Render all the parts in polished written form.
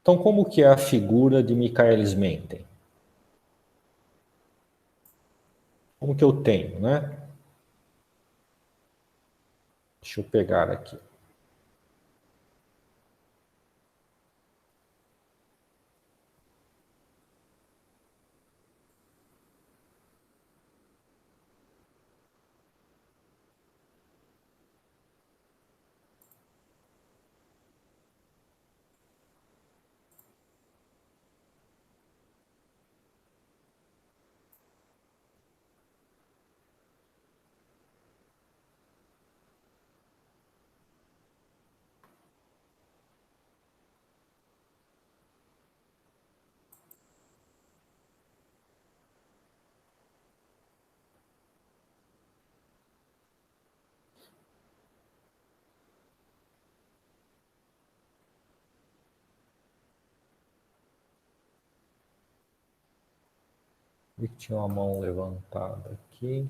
Então, como que é a figura de Michaelis-Menten? Como que eu tenho, né? Deixa eu pegar aqui. Vi que tinha uma mão levantada aqui.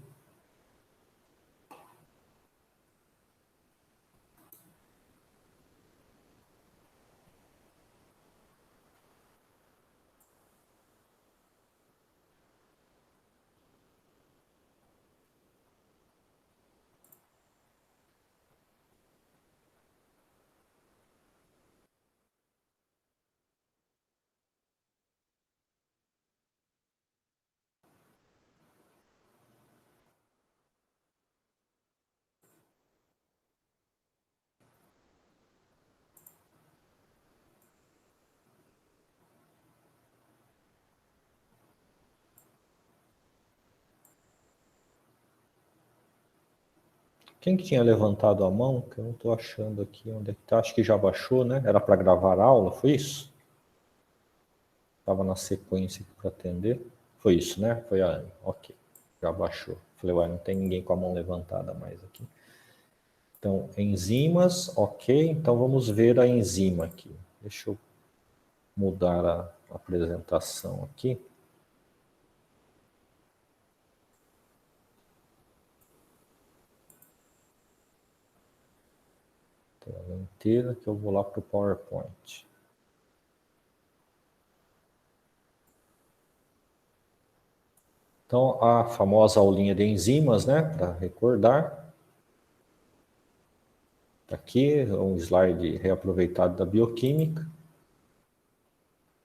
Quem que tinha levantado a mão? Que eu não estou achando aqui onde é que está. Acho que já baixou, né? Era para gravar a aula, foi isso? Estava na sequência para atender. Foi isso, né? Foi a Anne. Ok, já baixou. Falei, ué, não tem ninguém com a mão levantada mais aqui. Então, enzimas, ok. Então, vamos ver a enzima aqui. Deixa eu mudar a apresentação aqui. Tela inteira, que eu vou lá para o PowerPoint. Então, a famosa aulinha de enzimas, né? Para recordar. Aqui, um slide reaproveitado da bioquímica.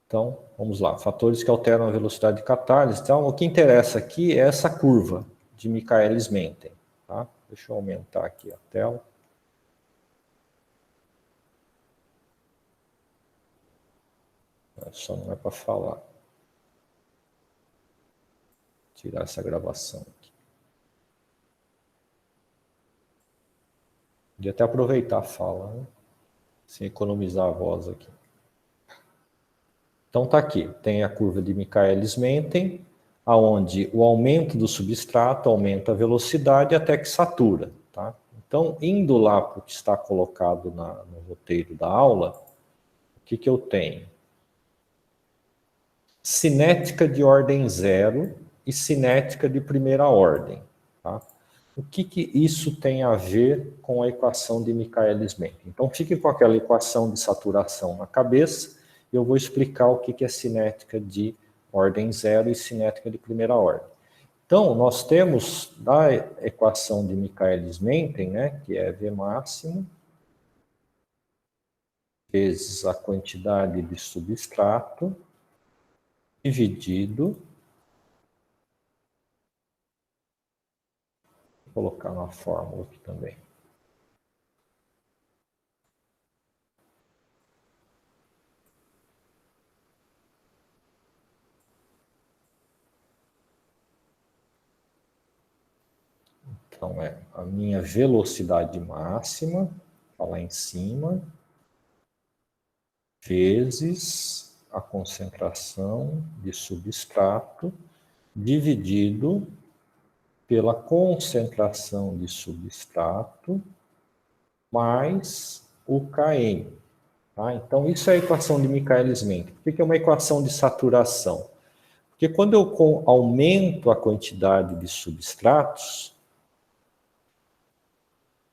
Então, vamos lá. Fatores que alteram a velocidade de catálise. Então, o que interessa aqui é essa curva de Michaelis-Menten. Tá? Deixa eu aumentar aqui a tela. Só não é para falar. Tirar essa gravação aqui. Podia até aproveitar a fala, né? Sem economizar a voz aqui. Então tá aqui, tem a curva de Michaelis-Menten, aonde o aumento do substrato aumenta a velocidade até que satura, tá? Então, indo lá para o que está colocado no roteiro da aula, o que eu tenho? Cinética de ordem zero e cinética de primeira ordem, tá? O que isso tem a ver com a equação de Michaelis-Menten? Então, fique com aquela equação de saturação na cabeça. Eu vou explicar o que é cinética de ordem zero e cinética de primeira ordem. Então, nós temos da equação de Michaelis-Menten, né, que é V máximo vezes a quantidade de substrato dividido, vou colocar uma fórmula aqui também. Então, é a minha velocidade máxima, está lá em cima, vezes a concentração de substrato, dividido pela concentração de substrato, mais o Km. Tá? Então, isso é a equação de Michaelis-Menten. Por que é uma equação de saturação? Porque quando eu aumento a quantidade de substratos,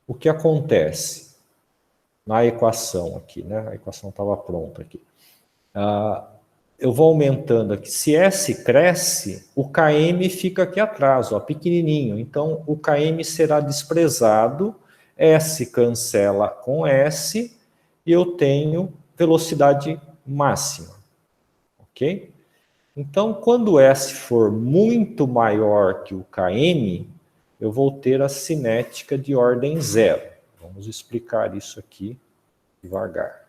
o que acontece na equação aqui, né? A equação estava pronta aqui. eu vou aumentando aqui. Se S cresce, o Km fica aqui atrás, ó, pequenininho. Então, o Km será desprezado, S cancela com S, e eu tenho velocidade máxima. Ok? Então, quando S for muito maior que o Km, eu vou ter a cinética de ordem zero. Vamos explicar isso aqui devagar.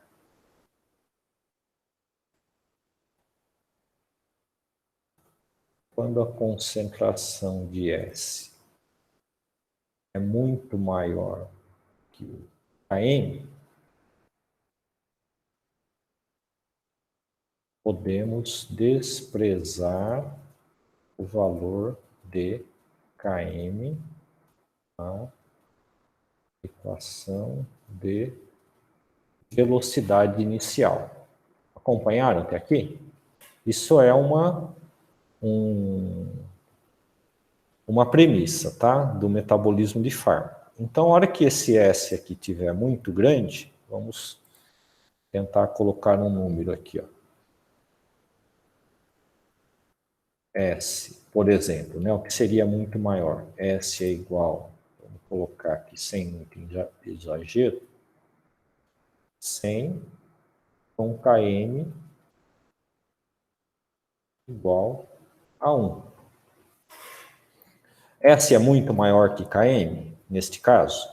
Quando a concentração de S é muito maior que o Km, podemos desprezar o valor de Km na equação de velocidade inicial. Acompanharam até aqui? Isso é uma premissa, tá? Do metabolismo de fármaco. Então, a hora que esse S aqui estiver muito grande, vamos tentar colocar um número aqui, ó. S, por exemplo, né? O que seria muito maior? S é igual, vamos colocar aqui sem muito exagero, 100 com Km igual a 1. S é muito maior que Km, neste caso?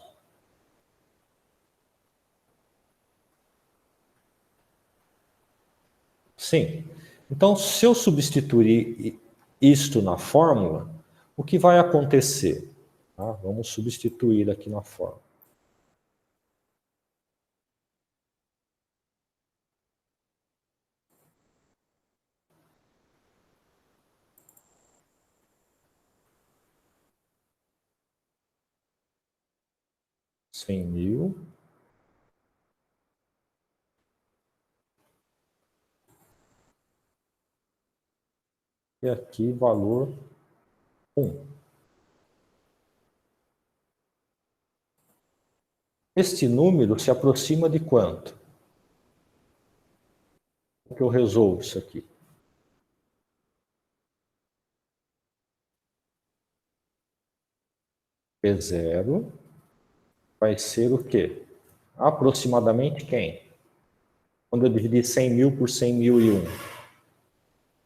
Sim. Então, se eu substituir isto na fórmula, o que vai acontecer? Tá? Vamos substituir aqui na fórmula. Cem mil. E aqui valor 1. Este número se aproxima de quanto? Como que eu resolvo isso aqui? P0 vai ser o quê? Aproximadamente quem? Quando eu dividir 100 mil por 100.001.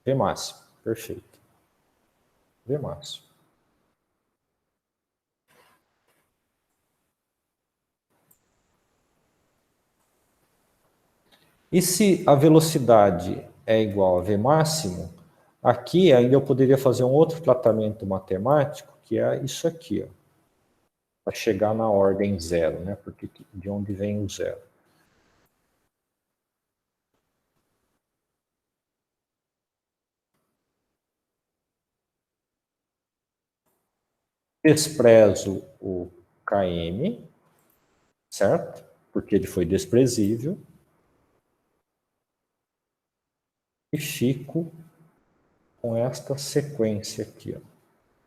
V máximo. Perfeito. V máximo. E se a velocidade é igual a V máximo, aqui ainda eu poderia fazer um outro tratamento matemático, que é isso aqui, ó, para chegar na ordem zero, né? Porque de onde vem o zero? Desprezo o Km, certo? Porque ele foi desprezível. E fico com esta sequência aqui, ó.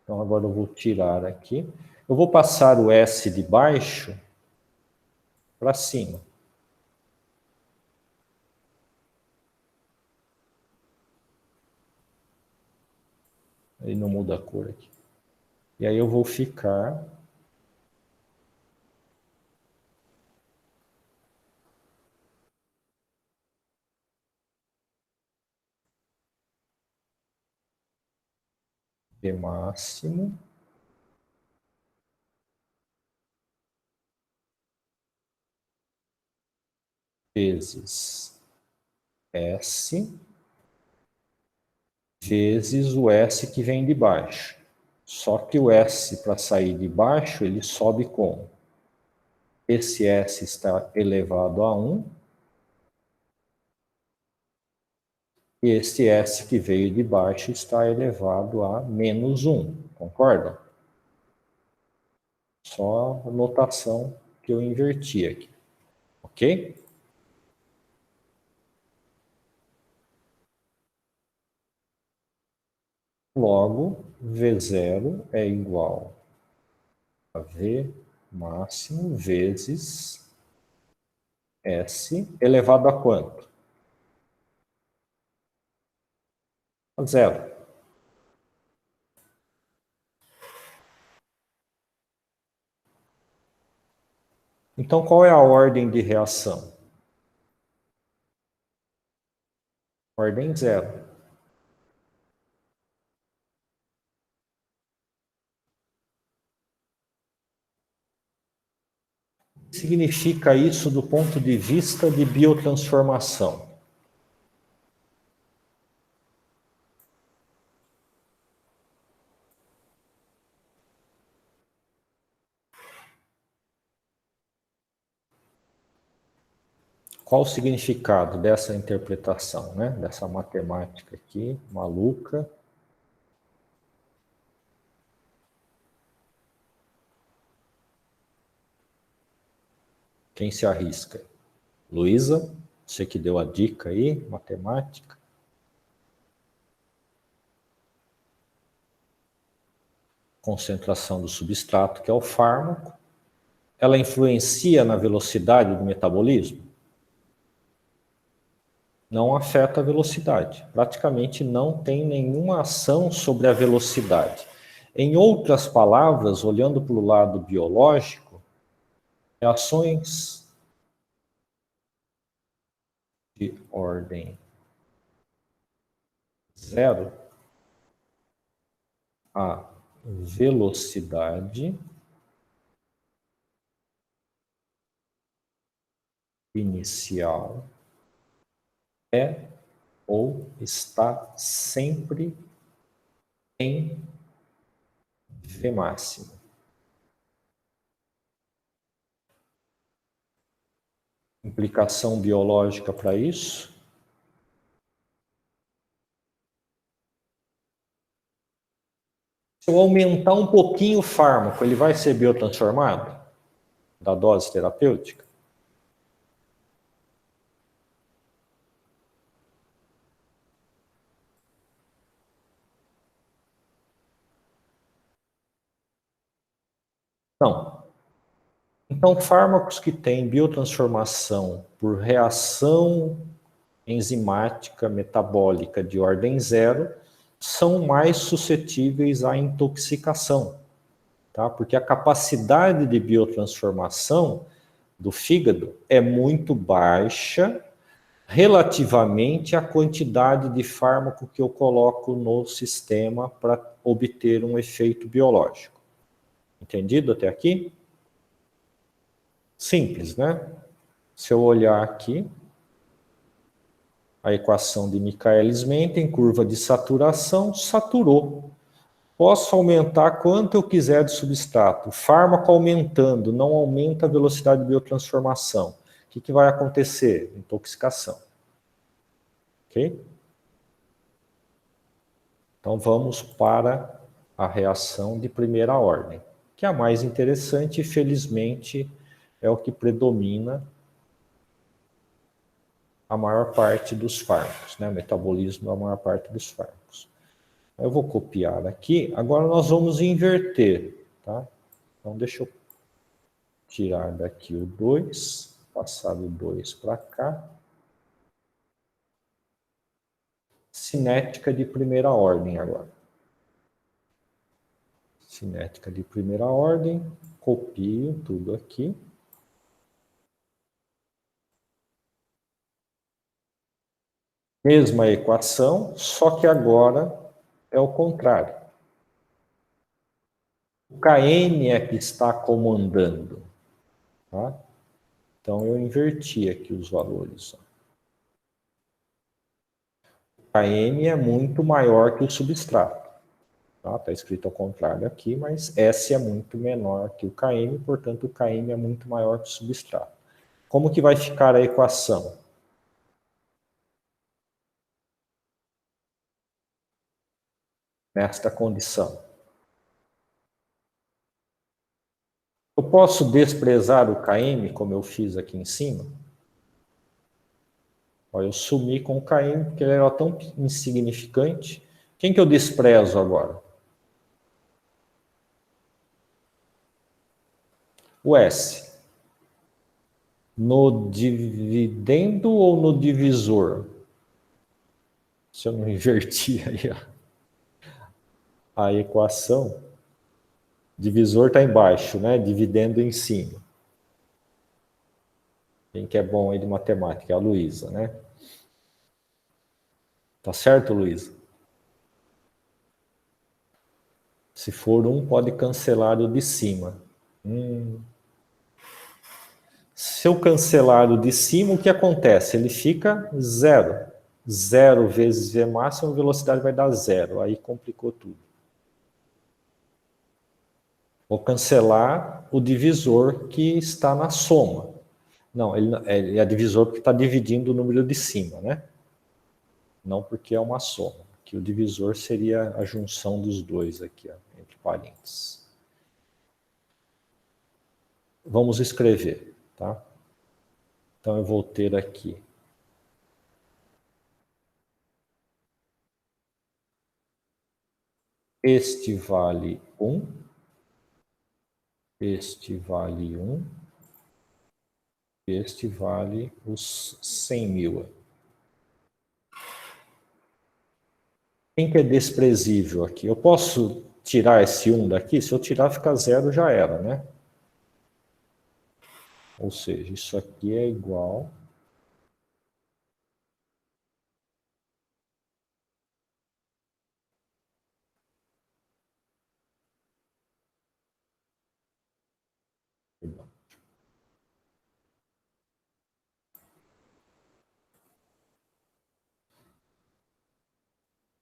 Então agora eu vou tirar aqui. Eu vou passar o S de baixo para cima. Ele não muda a cor aqui. E aí eu vou ficar V máximo vezes S vezes o S que vem de baixo. Só que o S, para sair de baixo, ele sobe com esse S está elevado a 1, e esse S que veio de baixo está elevado a menos 1. Concordam? Só a notação que eu inverti aqui. Ok? Logo, V0 é igual a V máximo vezes S elevado a quanto? Zero. Então, qual é a ordem de reação? Ordem zero. O que significa isso do ponto de vista de biotransformação? Qual o significado dessa interpretação, né? Dessa matemática aqui, maluca? Quem se arrisca? Luísa, você que deu a dica aí, matemática. Concentração do substrato, que é o fármaco. Ela influencia na velocidade do metabolismo? Não afeta a velocidade. Praticamente não tem nenhuma ação sobre a velocidade. Em outras palavras, olhando para o lado biológico, reações de ordem zero, a velocidade inicial é ou está sempre em V máximo. Implicação biológica para isso? Se eu aumentar um pouquinho o fármaco, ele vai ser biotransformado? Da dose terapêutica? Não. Então, fármacos que têm biotransformação por reação enzimática metabólica de ordem zero são mais suscetíveis à intoxicação, tá? Porque a capacidade de biotransformação do fígado é muito baixa relativamente à quantidade de fármaco que eu coloco no sistema para obter um efeito biológico. Entendido até aqui? Simples, né? Se eu olhar aqui, a equação de Michaelis-Menten, curva de saturação, saturou. Posso aumentar quanto eu quiser de substrato. O fármaco aumentando não aumenta a velocidade de biotransformação. O que vai acontecer? Intoxicação. Ok? Então vamos para a reação de primeira ordem, que é a mais interessante e felizmente é o que predomina a maior parte dos fármacos, né? O metabolismo da maior parte dos fármacos. Eu vou copiar aqui, agora nós vamos inverter, tá? Então deixa eu tirar daqui o 2, passar o 2 para cá. Cinética de primeira ordem agora. Cinética de primeira ordem, copio tudo aqui. Mesma equação, só que agora é o contrário. O Km é que está comandando, tá? Então eu inverti aqui os valores. O Km é muito maior que o substrato. Tá escrito ao contrário aqui, mas S é muito menor que o Km, portanto o Km é muito maior que o substrato. Como que vai ficar a equação? Nesta condição. Eu posso desprezar o Km, como eu fiz aqui em cima? Eu sumi com o Km, porque ele era tão insignificante. Quem que eu desprezo agora? O S. No dividendo ou no divisor? Se eu não invertir aí a equação, divisor está embaixo, né? Dividendo em cima. Quem que é bom aí de matemática? É a Luísa, né? Tá certo, Luísa? Se for 1, pode cancelar o de cima. Se eu cancelar o de cima, o que acontece? Ele fica zero. Zero vezes v máximo, a velocidade vai dar zero. Aí complicou tudo. Vou cancelar o divisor que está na soma. Não, ele é divisor porque está dividindo o número de cima, né? Não porque é uma soma. Que o divisor seria a junção dos dois aqui, ó, entre parênteses. Vamos escrever, tá? Então eu vou ter aqui este vale 1, este vale 1, este vale os 100 mil. Quem que é desprezível aqui? Eu posso tirar esse 1 daqui? Se eu tirar, fica 0, já era, né? Ou seja, isso aqui é igual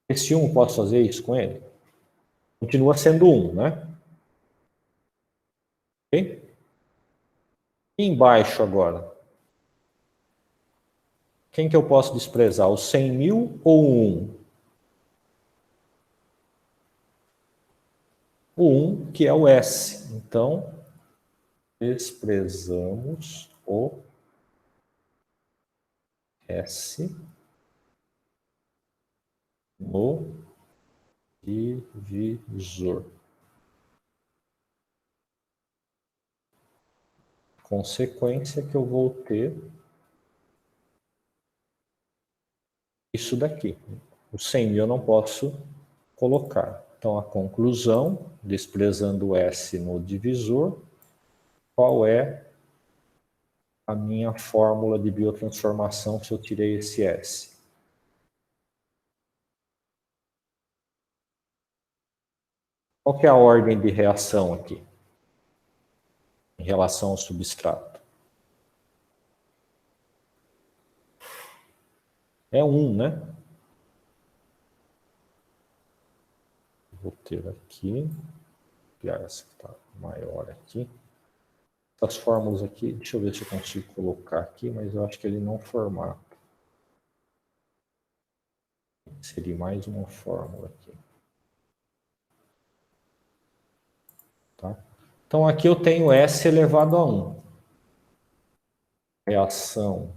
esse 1, posso fazer isso com ele? Continua sendo 1, né? Ok? E embaixo agora? Quem que eu posso desprezar? Os 100 mil ou o 1? O 1, que é o S. Então, desprezamos o S no divisor. Consequência que eu vou ter isso daqui. O 100 mil eu não posso colocar. Então, a conclusão, desprezando o S no divisor, qual é a minha fórmula de biotransformação se eu tirei esse S? Qual que é a ordem de reação aqui, em relação ao substrato? É 1, né? Vou ter aqui, copiar essa que está maior aqui. Essas fórmulas aqui, deixa eu ver se eu consigo colocar aqui, mas eu acho que ele não formata. Seria mais uma fórmula aqui. Tá? Então aqui eu tenho S elevado a 1. Reação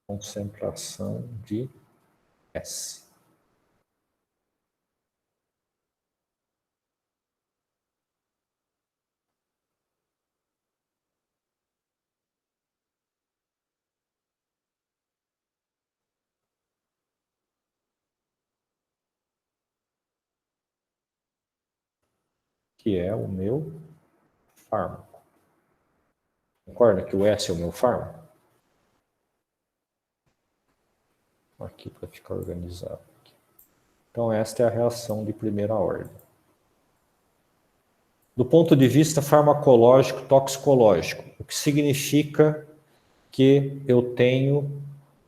concentração de S. Que é o meu fármaco. Concorda que o S é o meu fármaco? Aqui para ficar organizado. Então esta é a reação de primeira ordem. Do ponto de vista farmacológico, toxicológico, o que significa que eu tenho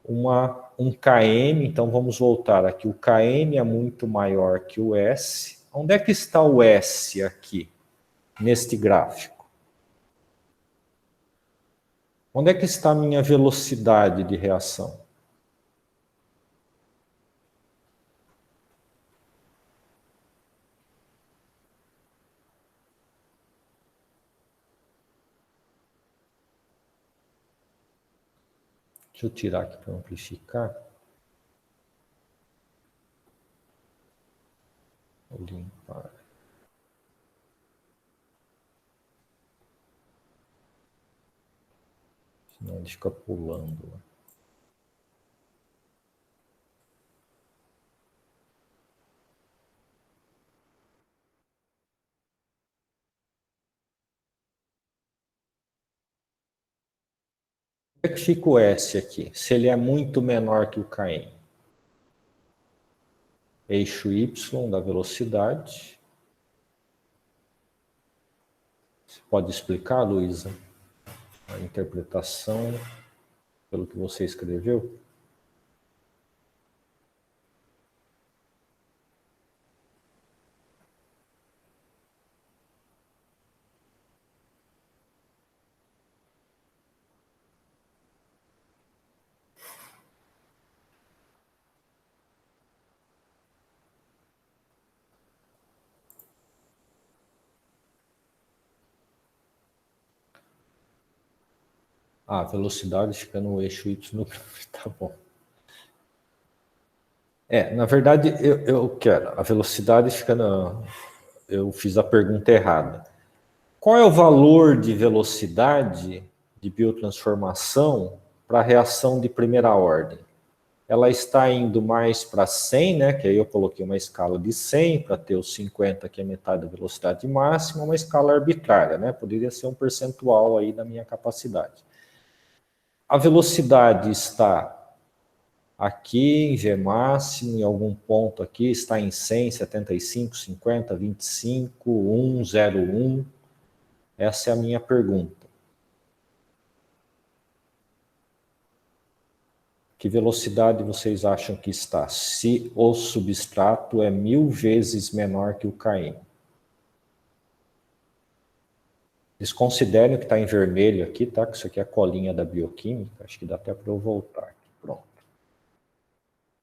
um Km, então vamos voltar aqui, o Km é muito maior que o S. Onde é que está o S aqui, neste gráfico? Onde é que está a minha velocidade de reação? Deixa eu tirar aqui para amplificar. Vou limpar. Não, ele fica pulando. Como é que fica o S aqui? Se ele é muito menor que o Km. Eixo Y da velocidade. Você pode explicar, Luísa, a interpretação pelo que você escreveu? Ah, velocidade fica no eixo Y. Tá bom. Na verdade, eu quero. A velocidade fica na. Eu fiz a pergunta errada. Qual é o valor de velocidade de biotransformação para a reação de primeira ordem? Ela está indo mais para 100, né? Que aí eu coloquei uma escala de 100 para ter os 50, que é metade da velocidade máxima, uma escala arbitrária, né? Poderia ser um percentual aí da minha capacidade. A velocidade está aqui em G máximo, em algum ponto aqui, está em 100, 75, 50, 25, 1, 0, 1. Essa é a minha pergunta. Que velocidade vocês acham que está? Se o substrato é 1000 vezes menor que o Km. Eles consideram que está em vermelho aqui, tá? Que isso aqui é a colinha da bioquímica. Acho que dá até para eu voltar aqui. Pronto.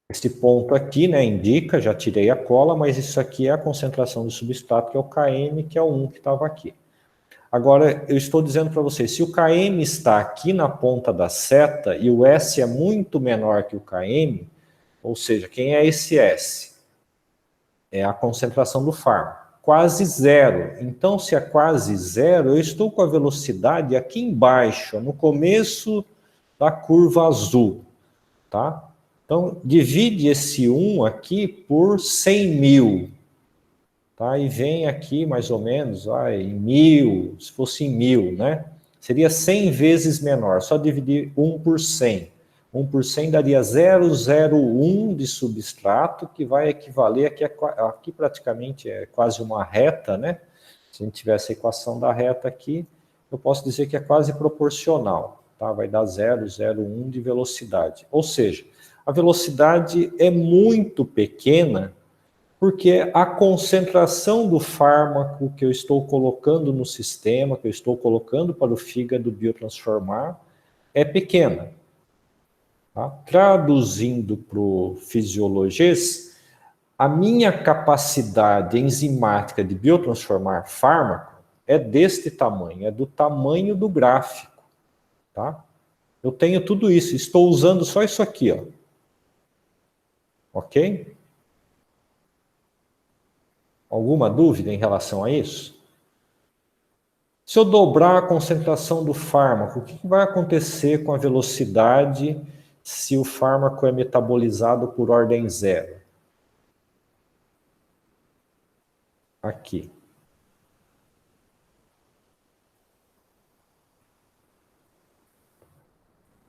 Esse ponto aqui, né, indica, já tirei a cola, mas isso aqui é a concentração do substrato, que é o Km, que é o 1 que estava aqui. Agora, eu estou dizendo para vocês, se o Km está aqui na ponta da seta e o S é muito menor que o Km, ou seja, quem é esse S? É a concentração do fármaco. Quase zero. Então, se é quase zero, eu estou com a velocidade aqui embaixo, no começo da curva azul, tá? Então, divide esse 1 aqui por 100 mil, tá? E vem aqui mais ou menos, em 1000, se fosse em 1000, né? Seria 100 vezes menor, só dividir 1 por 100. 1 por 100 daria 0,01 de substrato, que vai equivaler, aqui praticamente é quase uma reta, né? Se a gente tivesse a equação da reta aqui, eu posso dizer que é quase proporcional, tá? Vai dar 0,01 de velocidade. Ou seja, a velocidade é muito pequena, porque a concentração do fármaco que eu estou colocando no sistema, que eu estou colocando para o fígado biotransformar, é pequena. Tá? Traduzindo para o fisiologês, a minha capacidade enzimática de biotransformar fármaco é deste tamanho, é do tamanho do gráfico. Tá? Eu tenho tudo isso, estou usando só isso aqui, ó. Ok? Alguma dúvida em relação a isso? Se eu dobrar a concentração do fármaco, o que vai acontecer com a velocidade se o fármaco é metabolizado por ordem zero? Aqui.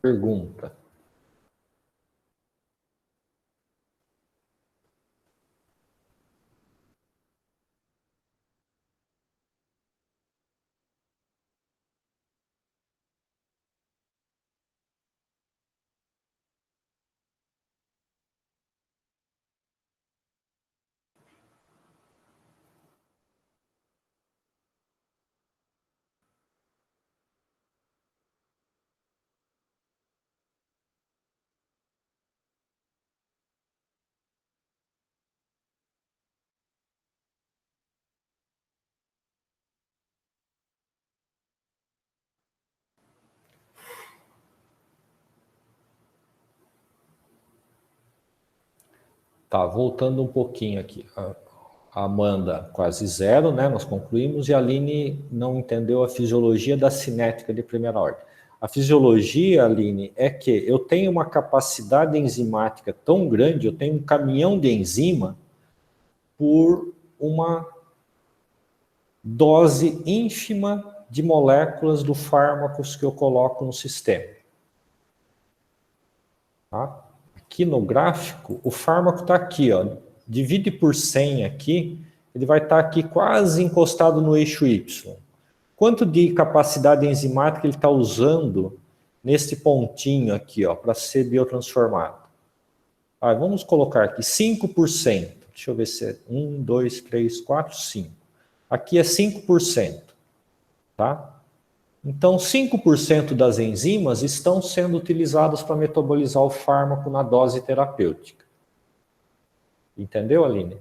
Pergunta. Tá, voltando um pouquinho aqui. A Amanda quase zero, né? Nós concluímos, e a Aline não entendeu a fisiologia da cinética de primeira ordem. A fisiologia, Aline, é que eu tenho uma capacidade enzimática tão grande, eu tenho um caminhão de enzima por uma dose ínfima de moléculas do fármacos que eu coloco no sistema. Tá? Aqui no gráfico, o fármaco está aqui, ó. Divide por 100 aqui, ele vai estar aqui quase encostado no eixo Y. Quanto de capacidade enzimática ele está usando nesse pontinho aqui, ó, para ser biotransformado? Vamos colocar aqui 5%. Deixa eu ver se é 1, 2, 3, 4, 5. Aqui é 5%. Tá? Então, 5% das enzimas estão sendo utilizadas para metabolizar o fármaco na dose terapêutica. Entendeu, Aline?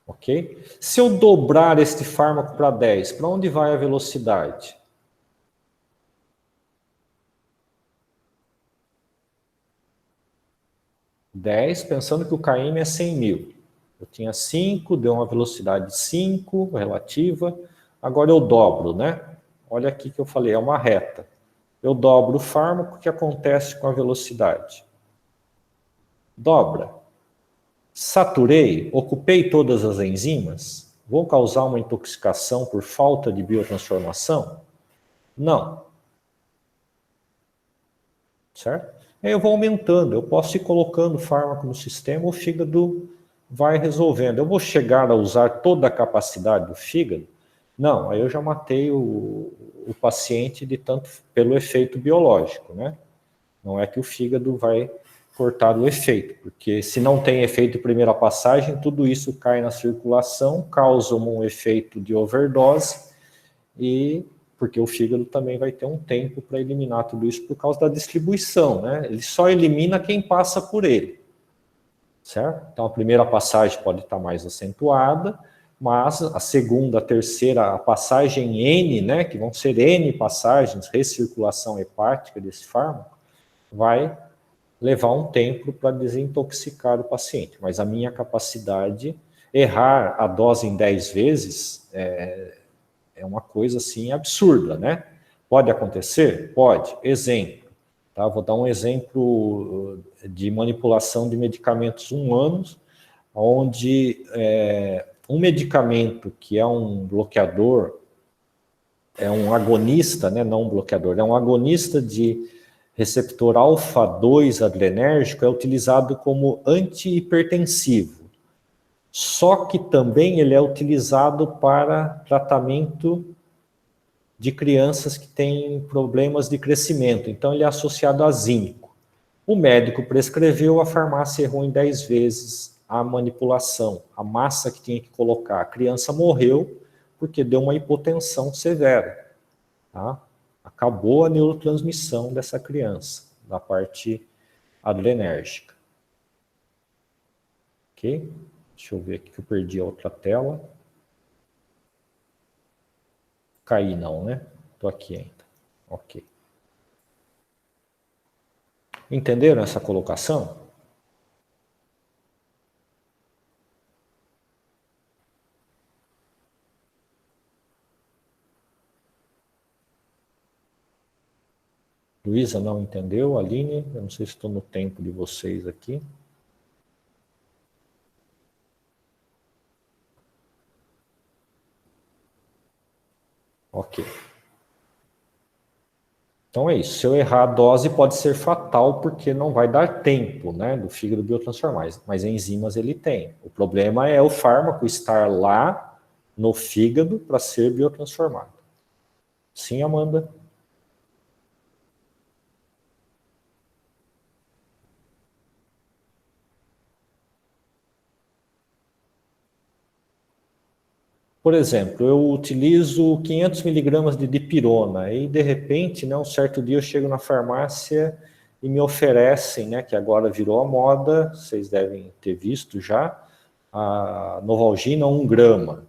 Ok? Se eu dobrar este fármaco para 10, para onde vai a velocidade? Pensando que o km é 100 mil. Eu tinha 5, deu uma velocidade de 5 relativa, agora eu dobro, né? Olha aqui que eu falei, é uma reta. Eu dobro o fármaco, o que acontece com a velocidade? Dobra. Saturei, ocupei todas as enzimas, vou causar uma intoxicação por falta de biotransformação? Não. Certo? Aí eu vou aumentando, eu posso ir colocando fármaco no sistema, o fígado vai resolvendo. Eu vou chegar a usar toda a capacidade do fígado? Não, aí eu já matei o paciente de tanto pelo efeito biológico, né? Não é que o fígado vai cortar o efeito, porque se não tem efeito de primeira passagem, tudo isso cai na circulação, causa um efeito de overdose, e porque o fígado também vai ter um tempo para eliminar tudo isso por causa da distribuição, né? Ele só elimina quem passa por ele, certo? Então a primeira passagem pode estar mais acentuada, mas a segunda, a terceira, a passagem N, né, que vão ser N passagens, recirculação hepática desse fármaco, vai levar um tempo para desintoxicar o paciente. Mas a minha capacidade, errar a dose em 10 vezes, é uma coisa assim absurda, né? Pode acontecer? Pode. Exemplo. Tá? Vou dar um exemplo de manipulação de medicamentos humanos, onde um medicamento que é um bloqueador, é um agonista, né? Não um bloqueador, é um agonista de receptor alfa-2 adrenérgico, é utilizado como antihipertensivo. Só que também ele é utilizado para tratamento de crianças que têm problemas de crescimento. Então ele é associado a zinco. O médico prescreveu, a farmácia errou em 10 vezes a manipulação, a massa que tinha que colocar. A criança morreu porque deu uma hipotensão severa. Tá? Acabou a neurotransmissão dessa criança, da parte adrenérgica. Ok? Deixa eu ver aqui que eu perdi a outra tela. Caí não, né? Estou aqui ainda. Ok. Entenderam essa colocação? Luísa não entendeu? Aline, eu não sei se estou no tempo de vocês aqui. Ok. Então é isso. Se eu errar a dose, pode ser fatal, porque não vai dar tempo, né, do fígado biotransformar. Mas enzimas ele tem. O problema é o fármaco estar lá no fígado para ser biotransformado. Sim, Amanda? Por exemplo, eu utilizo 500 miligramas de dipirona e, de repente, né, um certo dia eu chego na farmácia e me oferecem, né, que agora virou a moda, vocês devem ter visto já, a Novalgina 1 grama.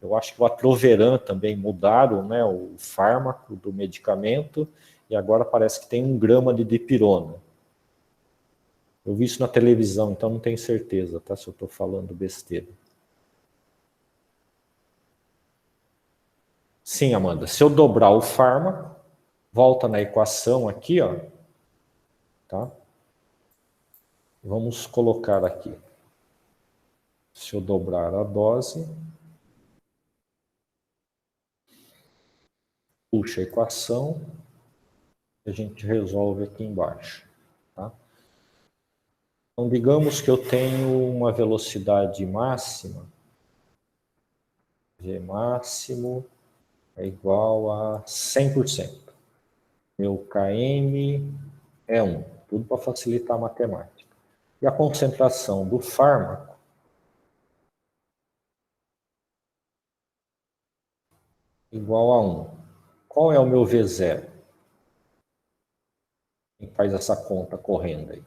Eu acho que o Atroveran também mudaram, né, o fármaco do medicamento e agora parece que tem 1 grama de dipirona. Eu vi isso na televisão, então não tenho certeza, tá, se eu estou falando besteira. Sim, Amanda. Se eu dobrar o fármaco, volta na equação aqui, ó. Tá? Vamos colocar aqui. Se eu dobrar a dose, puxa a equação, a gente resolve aqui embaixo. Tá? Então, digamos que eu tenho uma velocidade máxima, V máximo é igual a 100%. Meu km é 1, tudo para facilitar a matemática. E a concentração do fármaco igual a 1. Qual é o meu V0? Quem faz essa conta correndo aí?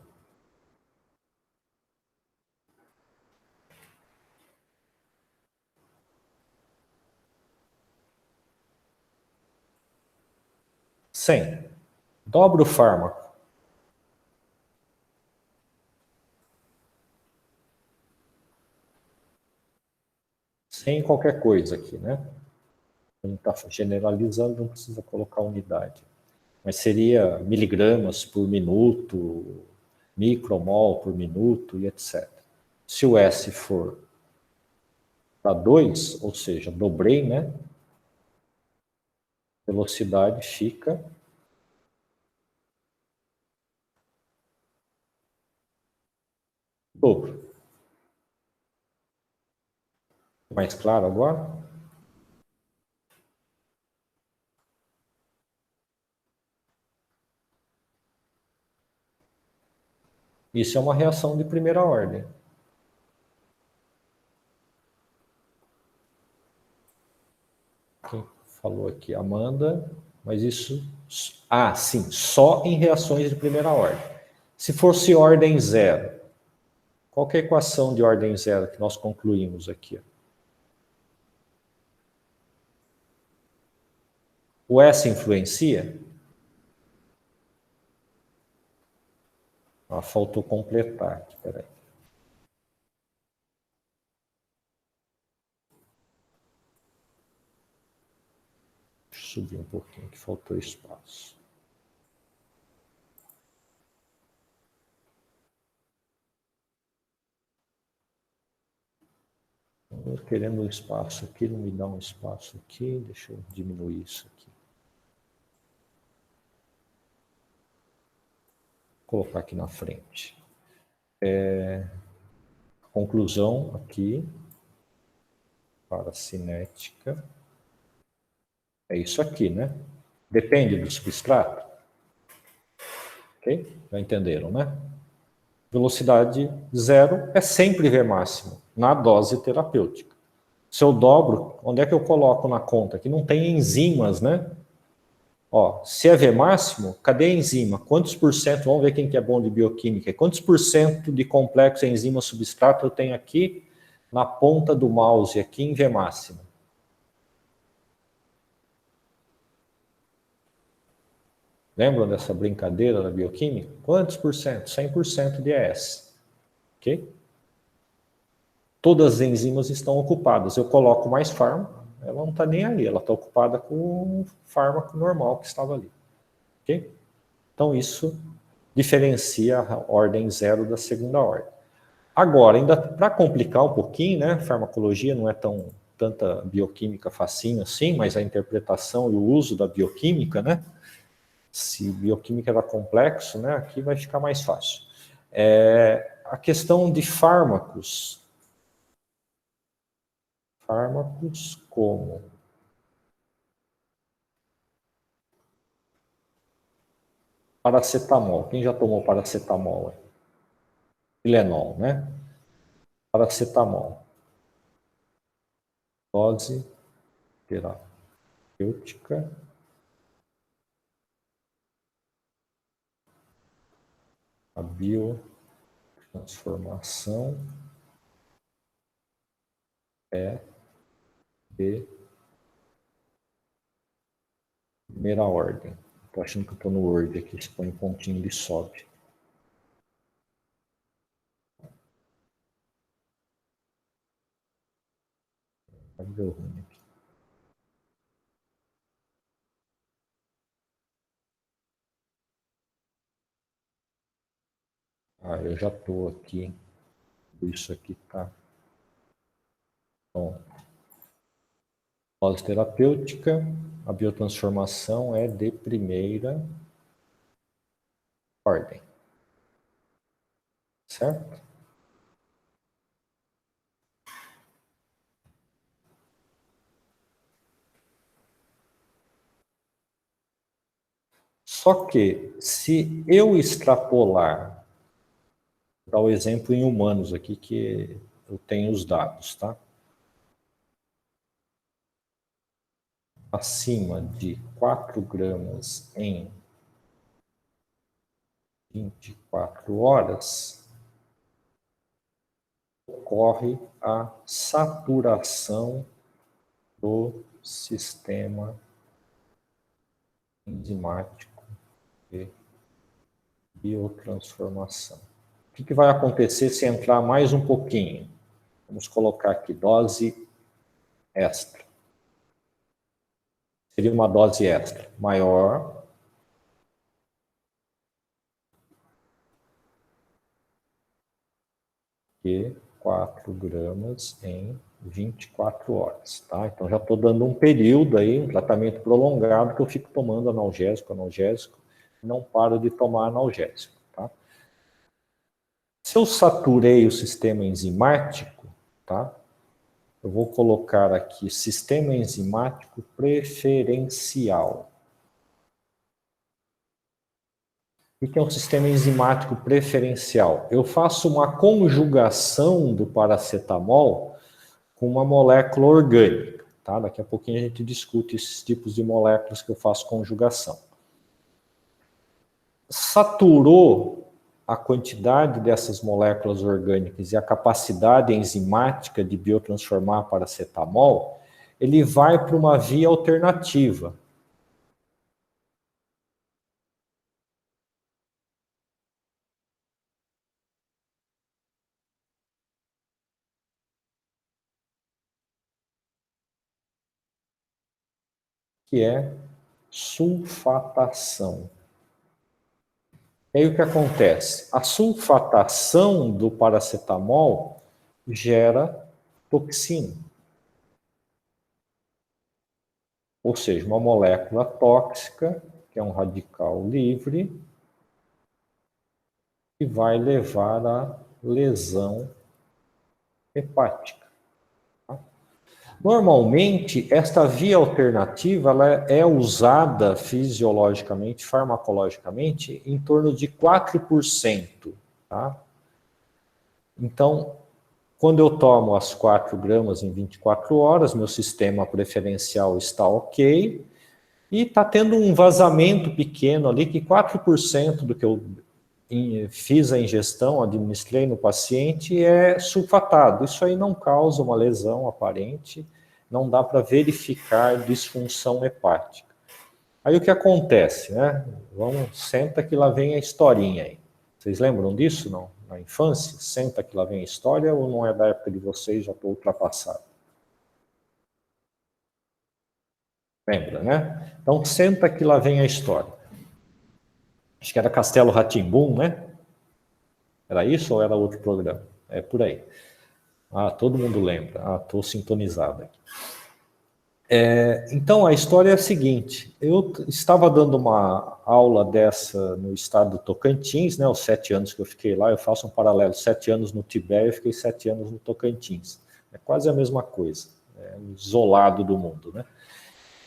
Cem. Dobra o fármaco. Sem qualquer coisa aqui, né? A gente está generalizando, não precisa colocar unidade. Mas seria miligramas por minuto, micromol por minuto e etc. Se o S for para 2, ou seja, dobrei, né? Velocidade fica dobro. Mais claro agora? Isso é uma reação de primeira ordem. Quem falou aqui? Amanda. Mas isso... Ah, sim, só em reações de primeira ordem. Se fosse ordem zero, qual que é a equação de ordem zero que nós concluímos aqui? O S influencia? Ah, faltou completar aqui, peraí. Deixa eu subir um pouquinho, que faltou espaço. Estou querendo um espaço aqui, não me dá um espaço aqui. Deixa eu diminuir isso aqui. Vou colocar aqui na frente. Conclusão aqui, para cinética. É isso aqui, né? Depende do substrato. Ok? Já entenderam, né? Velocidade zero é sempre V máximo, na dose terapêutica. Se eu dobro, onde é que eu coloco na conta? Que não tem enzimas, né? Ó, se é V máximo, cadê a enzima? Quantos por cento, vamos ver quem que é bom de bioquímica, quantos por cento de complexo enzima substrato eu tenho aqui na ponta do mouse, aqui em V máximo? Lembram dessa brincadeira da bioquímica? Quantos por cento? 100% de ES. Ok? Todas as enzimas estão ocupadas. Eu coloco mais fármaco, ela não está nem ali, ela está ocupada com o fármaco normal que estava ali. Ok? Então isso diferencia a ordem zero da segunda ordem. Agora, ainda para complicar um pouquinho, né? Farmacologia não é tanta bioquímica facinho assim, mas a interpretação e o uso da bioquímica, né? Se bioquímica era complexo, né? Aqui vai ficar mais fácil. A questão de fármacos. Fármacos como paracetamol. Quem já tomou paracetamol? Tilenol, né? Paracetamol. Dose terapêutica. A biotransformação é de primeira ordem. Estou achando que eu estou no Word aqui, se põe um pontinho, ele sobe. Deu ruim aqui. Eu já estou aqui. Isso aqui tá. Bom, pós-terapêutica, a biotransformação é de primeira ordem. Certo? Só que, se eu extrapolar, vou dar o exemplo em humanos aqui, que eu tenho os dados, tá? Acima de 4 gramas em 24 horas, ocorre a saturação do sistema enzimático de biotransformação. O que vai acontecer se entrar mais um pouquinho? Vamos colocar aqui dose extra. Seria uma dose extra maior que 4 gramas em 24 horas, tá? Então já estou dando um período aí, um tratamento prolongado que eu fico tomando analgésico, não paro de tomar analgésico, tá? Se eu saturei o sistema enzimático, tá? Eu vou colocar aqui sistema enzimático preferencial. O que é um sistema enzimático preferencial? Eu faço uma conjugação do paracetamol com uma molécula orgânica, tá? Daqui a pouquinho a gente discute esses tipos de moléculas que eu faço conjugação. Saturou a quantidade dessas moléculas orgânicas e a capacidade enzimática de biotransformar paracetamol, ele vai para uma via alternativa. Que é sulfatação. E aí o que acontece? A sulfatação do paracetamol gera toxina. Ou seja, uma molécula tóxica, que é um radical livre, que vai levar à lesão hepática. Normalmente, esta via alternativa ela é usada fisiologicamente, farmacologicamente, em torno de 4%. Tá? Então, quando eu tomo as 4 gramas em 24 horas, meu sistema preferencial está ok, e está tendo um vazamento pequeno ali, que 4% do que eu fiz a ingestão, administrei no paciente, é sulfatado. Isso aí não causa uma lesão aparente, não dá para verificar disfunção hepática. Aí o que acontece, né? Senta que lá vem a historinha aí. Vocês lembram disso, não? Na infância? Senta que lá vem a história, ou não é da época de vocês, já estou ultrapassado? Lembra, né? Então, senta que lá vem a história. Acho que era Castelo Rá-Tim-Bum, né? Era isso ou era outro programa? É por aí. Ah, todo mundo lembra. Ah, estou sintonizado aqui. Então, a história é a seguinte. Eu estava dando uma aula dessa no estado do Tocantins, né? Os 7 anos que eu fiquei lá, eu faço um paralelo. 7 anos no Tibete, eu fiquei 7 anos no Tocantins. É quase a mesma coisa. É isolado do mundo, né?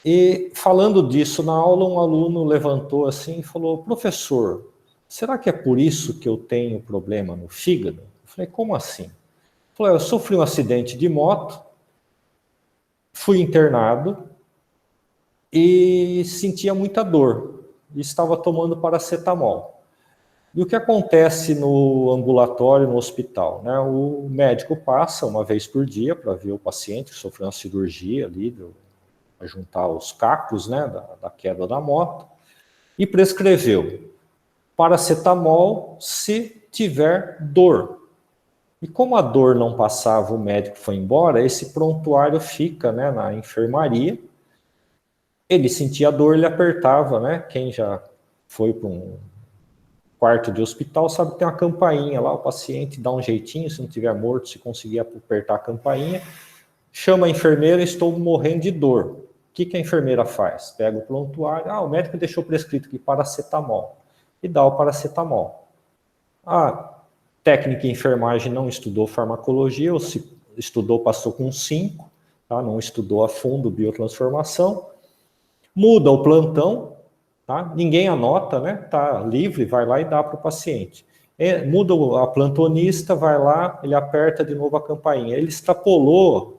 E falando disso na aula, um aluno levantou assim e falou: professor, será que é por isso que eu tenho problema no fígado? Eu falei: como assim? Ele falou: eu sofri um acidente de moto, fui internado e sentia muita dor. E estava tomando paracetamol. E o que acontece no ambulatório, no hospital? Né? O médico passa uma vez por dia para ver o paciente que sofreu uma cirurgia ali, para juntar os cacos, né, da queda da moto, e prescreveu paracetamol se tiver dor. E como a dor não passava, o médico foi embora, esse prontuário fica, né, na enfermaria. Ele sentia dor, ele apertava, né? Quem já foi para quarto de hospital, sabe que tem uma campainha lá, o paciente dá um jeitinho, se não tiver morto, se conseguir apertar a campainha, chama a enfermeira, estou morrendo de dor. O que a enfermeira faz? Pega o prontuário, o médico deixou prescrito aqui paracetamol, e dá o paracetamol. A técnica em enfermagem não estudou farmacologia, ou se estudou, passou com 5, tá? Não estudou a fundo biotransformação, muda o plantão, tá? Ninguém anota, né? Tá livre, vai lá e dá para o paciente. Muda a plantonista, vai lá, ele aperta de novo a campainha. Ele extrapolou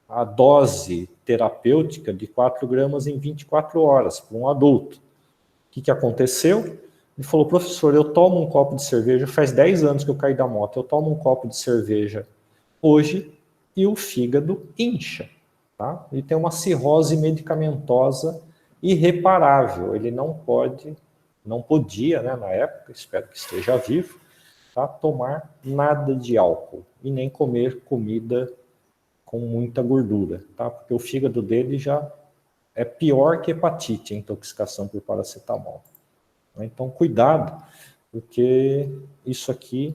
a dose terapêutica de 4 gramas em 24 horas para um adulto. O que aconteceu? Ele falou, professor, eu tomo um copo de cerveja, faz 10 anos que eu caí da moto, eu tomo um copo de cerveja hoje e o fígado incha. Tá? Ele tem uma cirrose medicamentosa irreparável. Ele não podia, né, na época, espero que esteja vivo, tá, tomar nada de álcool e nem comer comida com muita gordura, tá? Porque o fígado dele já é pior que hepatite, a intoxicação por paracetamol. Então, cuidado, porque isso aqui,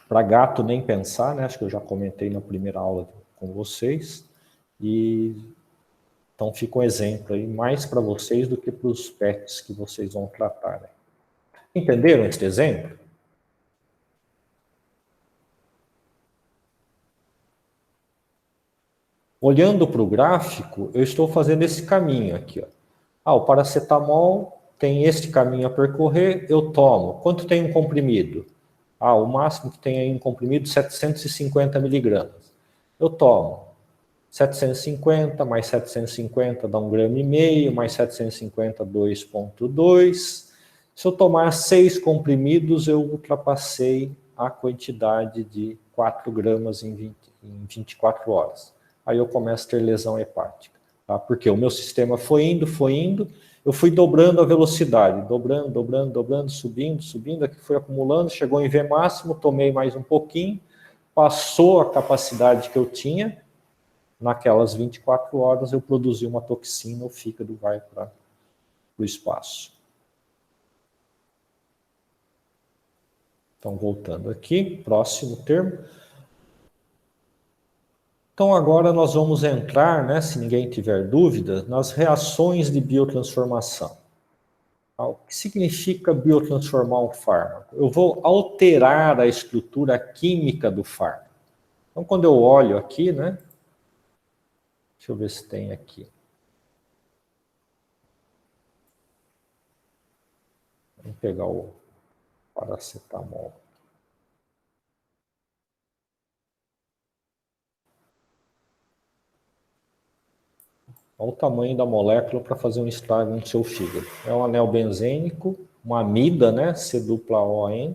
para gato nem pensar, né? Acho que eu já comentei na primeira aula com vocês, e então fica um exemplo aí, mais para vocês do que para os pets que vocês vão tratar. Né? Entenderam esse exemplo? Olhando para o gráfico, eu estou fazendo esse caminho aqui. Ó. O paracetamol tem este caminho a percorrer, eu tomo. Quanto tem um comprimido? O máximo que tem aí um comprimido, 750 miligramas. Eu tomo 750 mais 750 dá 1,5 grama, mais 750, 2,2. Se eu tomar 6 comprimidos, eu ultrapassei a quantidade de 4 gramas em 24 horas. Aí eu começo a ter lesão hepática. Tá? Porque o meu sistema foi indo, eu fui dobrando a velocidade, dobrando, subindo, aqui foi acumulando, chegou em V máximo, tomei mais um pouquinho, passou a capacidade que eu tinha, naquelas 24 horas eu produzi uma toxina, o fígado vai para o espaço. Então, voltando aqui, próximo termo. Então, agora nós vamos entrar, né, se ninguém tiver dúvida, nas reações de biotransformação. O que significa biotransformar um fármaco? Eu vou alterar a estrutura química do fármaco. Então, quando eu olho aqui, né, deixa eu ver se tem aqui. Vamos pegar o paracetamol. Olha o tamanho da molécula para fazer um estrago no seu fígado. É um anel benzênico, uma amida, né, C-O-N,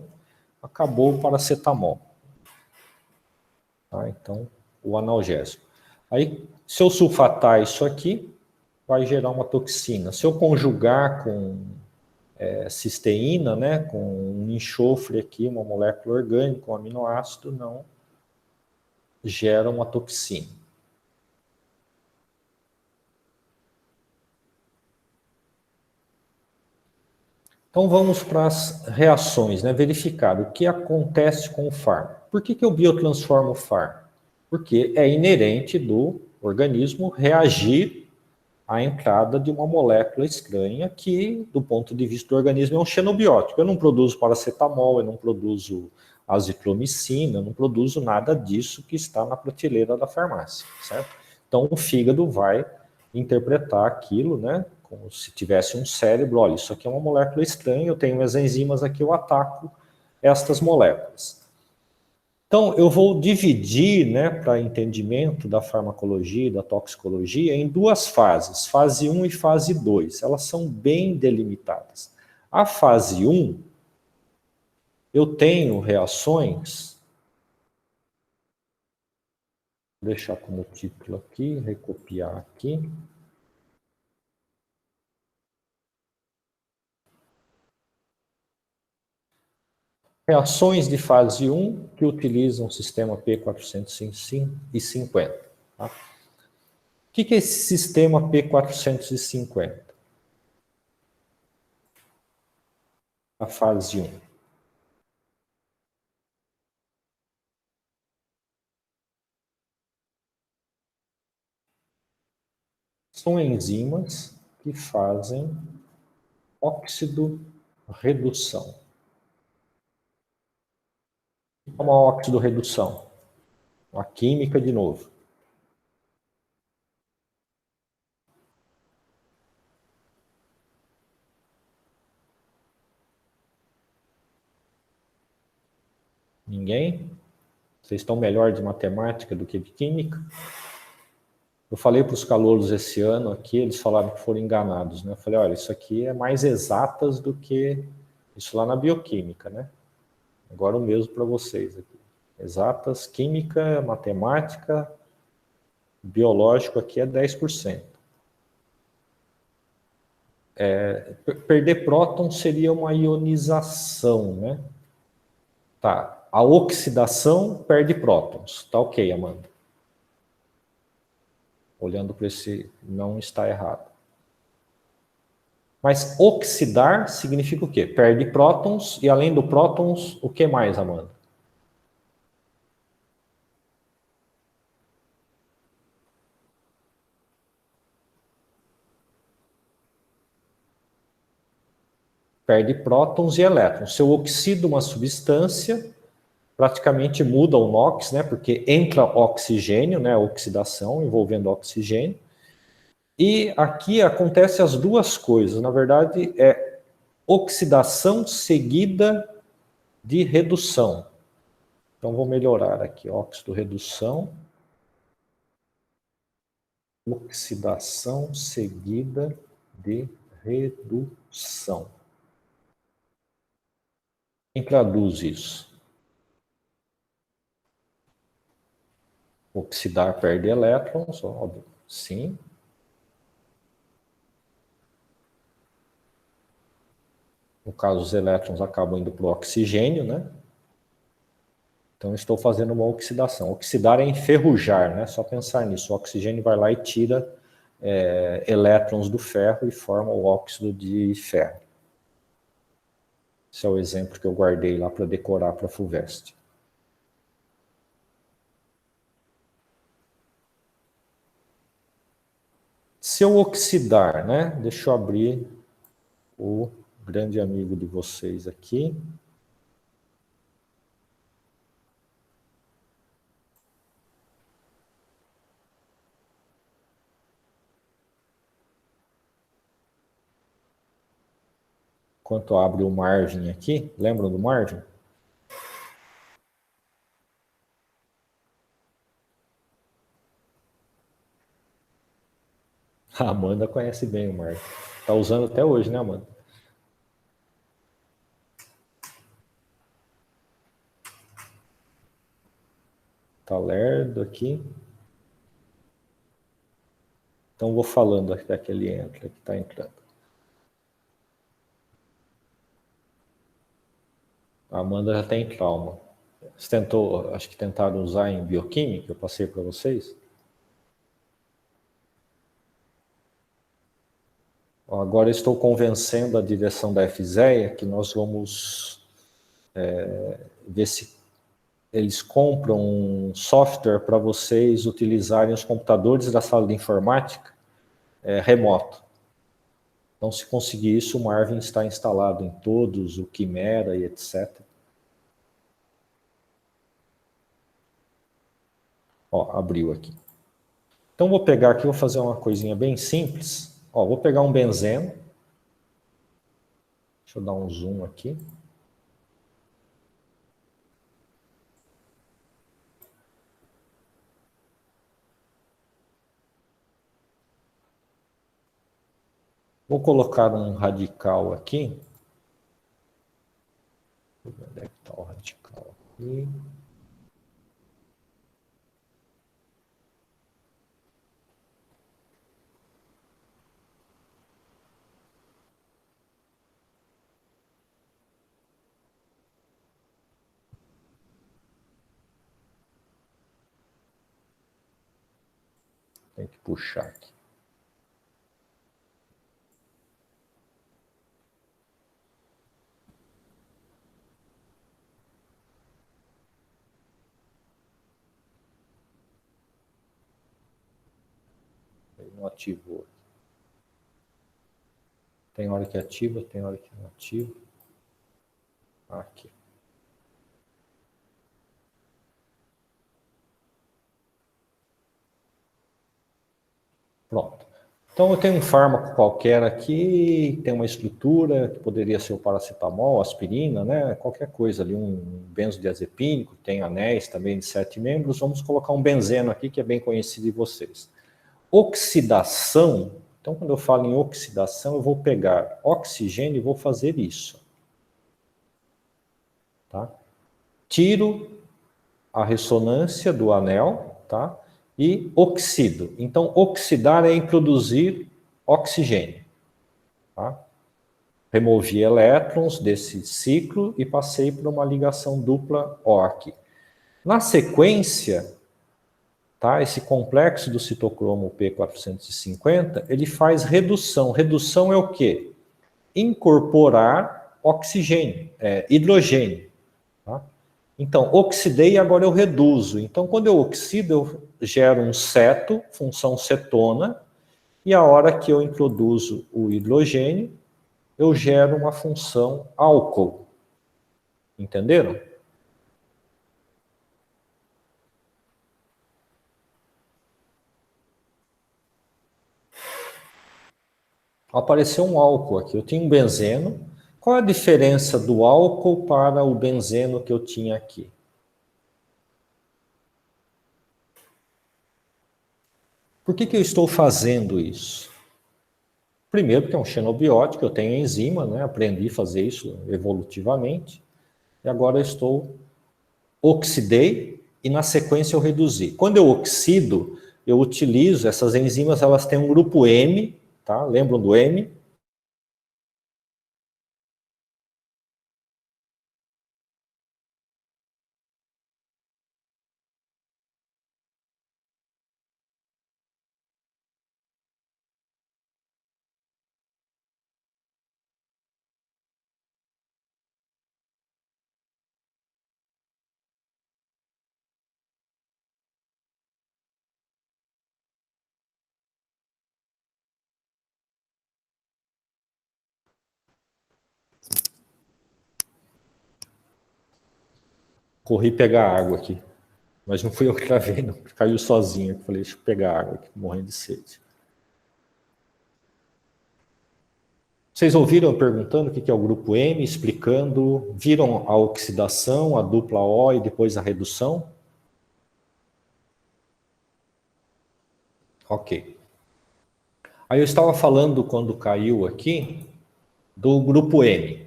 acabou o paracetamol. Tá? Então, o analgésico. Aí, se eu sulfatar isso aqui, vai gerar uma toxina. Se eu conjugar com cisteína, né, com um enxofre aqui, uma molécula orgânica, um aminoácido, não gera uma toxina. Então vamos para as reações, né? Verificar o que acontece com o fármaco. Por que eu biotransformo o fármaco? Porque é inerente do organismo reagir à entrada de uma molécula estranha que, do ponto de vista do organismo, é um xenobiótico. Eu não produzo paracetamol, eu não produzo azitromicina, eu não produzo nada disso que está na prateleira da farmácia, certo? Então o fígado vai interpretar aquilo, né? Como se tivesse um cérebro, olha, isso aqui é uma molécula estranha, eu tenho as enzimas aqui, eu ataco estas moléculas. Então, eu vou dividir, né, para entendimento da farmacologia e da toxicologia, em duas fases, fase 1 e fase 2. Elas são bem delimitadas. A fase 1, eu tenho reações, vou deixar como título aqui, recopiar aqui. Reações de fase 1 que utilizam o sistema P450. Tá? O que é esse sistema P450? a fase 1. São enzimas que fazem óxido redução. O que é uma óxido redução? Uma química de novo. Ninguém? Vocês estão melhor de matemática do que de química? Eu falei para os calouros esse ano aqui, eles falaram que foram enganados, né? Eu falei, olha, isso aqui é mais exatas do que isso lá na bioquímica, né? Agora o mesmo para vocês aqui. Exatas, química, matemática, biológico aqui é 10%. Perder próton seria uma ionização, né? Tá. A oxidação perde prótons. Tá ok, Amanda. Olhando para esse, não está errado. Mas oxidar significa o quê? Perde prótons e além do prótons, o que mais, Amanda? Perde prótons e elétrons. Se eu oxido uma substância, praticamente muda o NOx, né? Porque entra oxigênio, né? Oxidação envolvendo oxigênio. E aqui acontece as duas coisas. Na verdade, é oxidação seguida de redução. Então, vou melhorar aqui. Óxido redução. Oxidação seguida de redução. Quem traduz isso? Oxidar perde elétrons, óbvio. Sim. No caso, os elétrons acabam indo para o oxigênio, né? Então, estou fazendo uma oxidação. Oxidar é enferrujar, né? Só pensar nisso. O oxigênio vai lá e tira elétrons do ferro e forma o óxido de ferro. Esse é o exemplo que eu guardei lá para decorar para a FUVEST. Se eu oxidar, né? Deixa eu abrir o grande amigo de vocês aqui. Enquanto abre o Marvin aqui, lembram do Marvin? A Amanda conhece bem o Marvin. Está usando até hoje, né, Amanda? Tá lerdo aqui. Então vou falando até que ele entra, que está entrando. A Amanda já tem trauma. Você tentou, acho que tentaram usar em bioquímica, eu passei para vocês. Agora estou convencendo a direção da FZEA que nós vamos ver se eles compram um software para vocês utilizarem os computadores da sala de informática remoto. Então, se conseguir isso, o Marvin está instalado em todos, o Quimera e etc. Ó, abriu aqui. Então, vou pegar aqui, vou fazer uma coisinha bem simples. Ó, vou pegar um benzeno. Deixa eu dar um zoom aqui. Vou colocar um radical aqui. Onde é que está o radical aqui? Tem que puxar aqui. não ativou. Tem hora que ativa, tem hora que não ativa. Aqui. Pronto. Então, eu tenho um fármaco qualquer aqui, tem uma estrutura, que poderia ser o paracetamol, aspirina, né? Qualquer coisa ali, um benzodiazepínico, tem anéis também de 7 membros. Vamos colocar um benzeno aqui, que é bem conhecido de vocês. Oxidação, então quando eu falo em oxidação, eu vou pegar oxigênio e vou fazer isso. Tá? Tiro a ressonância do anel, tá? E oxido. Então, oxidar é introduzir oxigênio. Tá? Removi elétrons desse ciclo e passei por uma ligação dupla O aqui. Na sequência, tá, esse complexo do citocromo P450, ele faz redução. Redução é o quê? Incorporar oxigênio, hidrogênio. Tá? Então, oxidei e agora eu reduzo. Então, quando eu oxido, eu gero um ceto, função cetona, e a hora que eu introduzo o hidrogênio, eu gero uma função álcool. Entenderam? Apareceu um álcool aqui. Eu tinha um benzeno. Qual é a diferença do álcool para o benzeno que eu tinha aqui? Por que eu estou fazendo isso? Primeiro, porque é um xenobiótico, eu tenho enzima, né? Aprendi a fazer isso evolutivamente. E agora eu oxidei e na sequência eu reduzi. Quando eu oxido, eu utilizo, essas enzimas, elas têm um grupo M, tá? Lembram do M? Corri pegar água aqui. Mas não fui eu que gravei, não. Caiu sozinho. Eu falei, deixa eu pegar água aqui, morrendo de sede. Vocês ouviram eu perguntando o que é o grupo M, explicando, viram a oxidação, a dupla O e depois a redução? Ok. Aí eu estava falando, quando caiu aqui, do grupo M.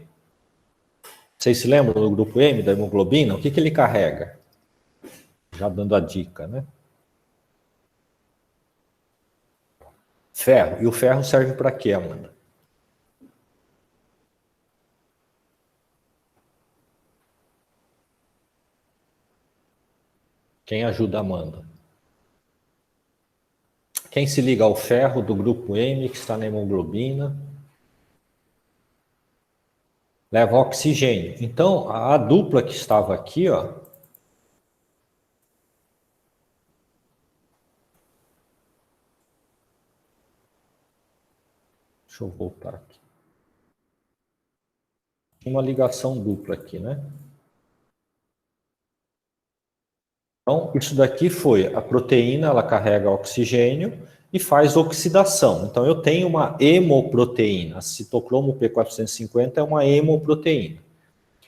Vocês se lembram do grupo M, da hemoglobina? O que ele carrega? Já dando a dica, né? Ferro. E o ferro serve para quê, Amanda? Quem ajuda a Amanda? Quem se liga ao ferro do grupo M, que está na hemoglobina, leva oxigênio. Então, a dupla que estava aqui, ó, deixa eu voltar aqui. Tinha uma ligação dupla aqui, né? Então, isso daqui foi a proteína, ela carrega oxigênio e faz oxidação. Então, eu tenho uma hemoproteína. A citocromo P450 é uma hemoproteína.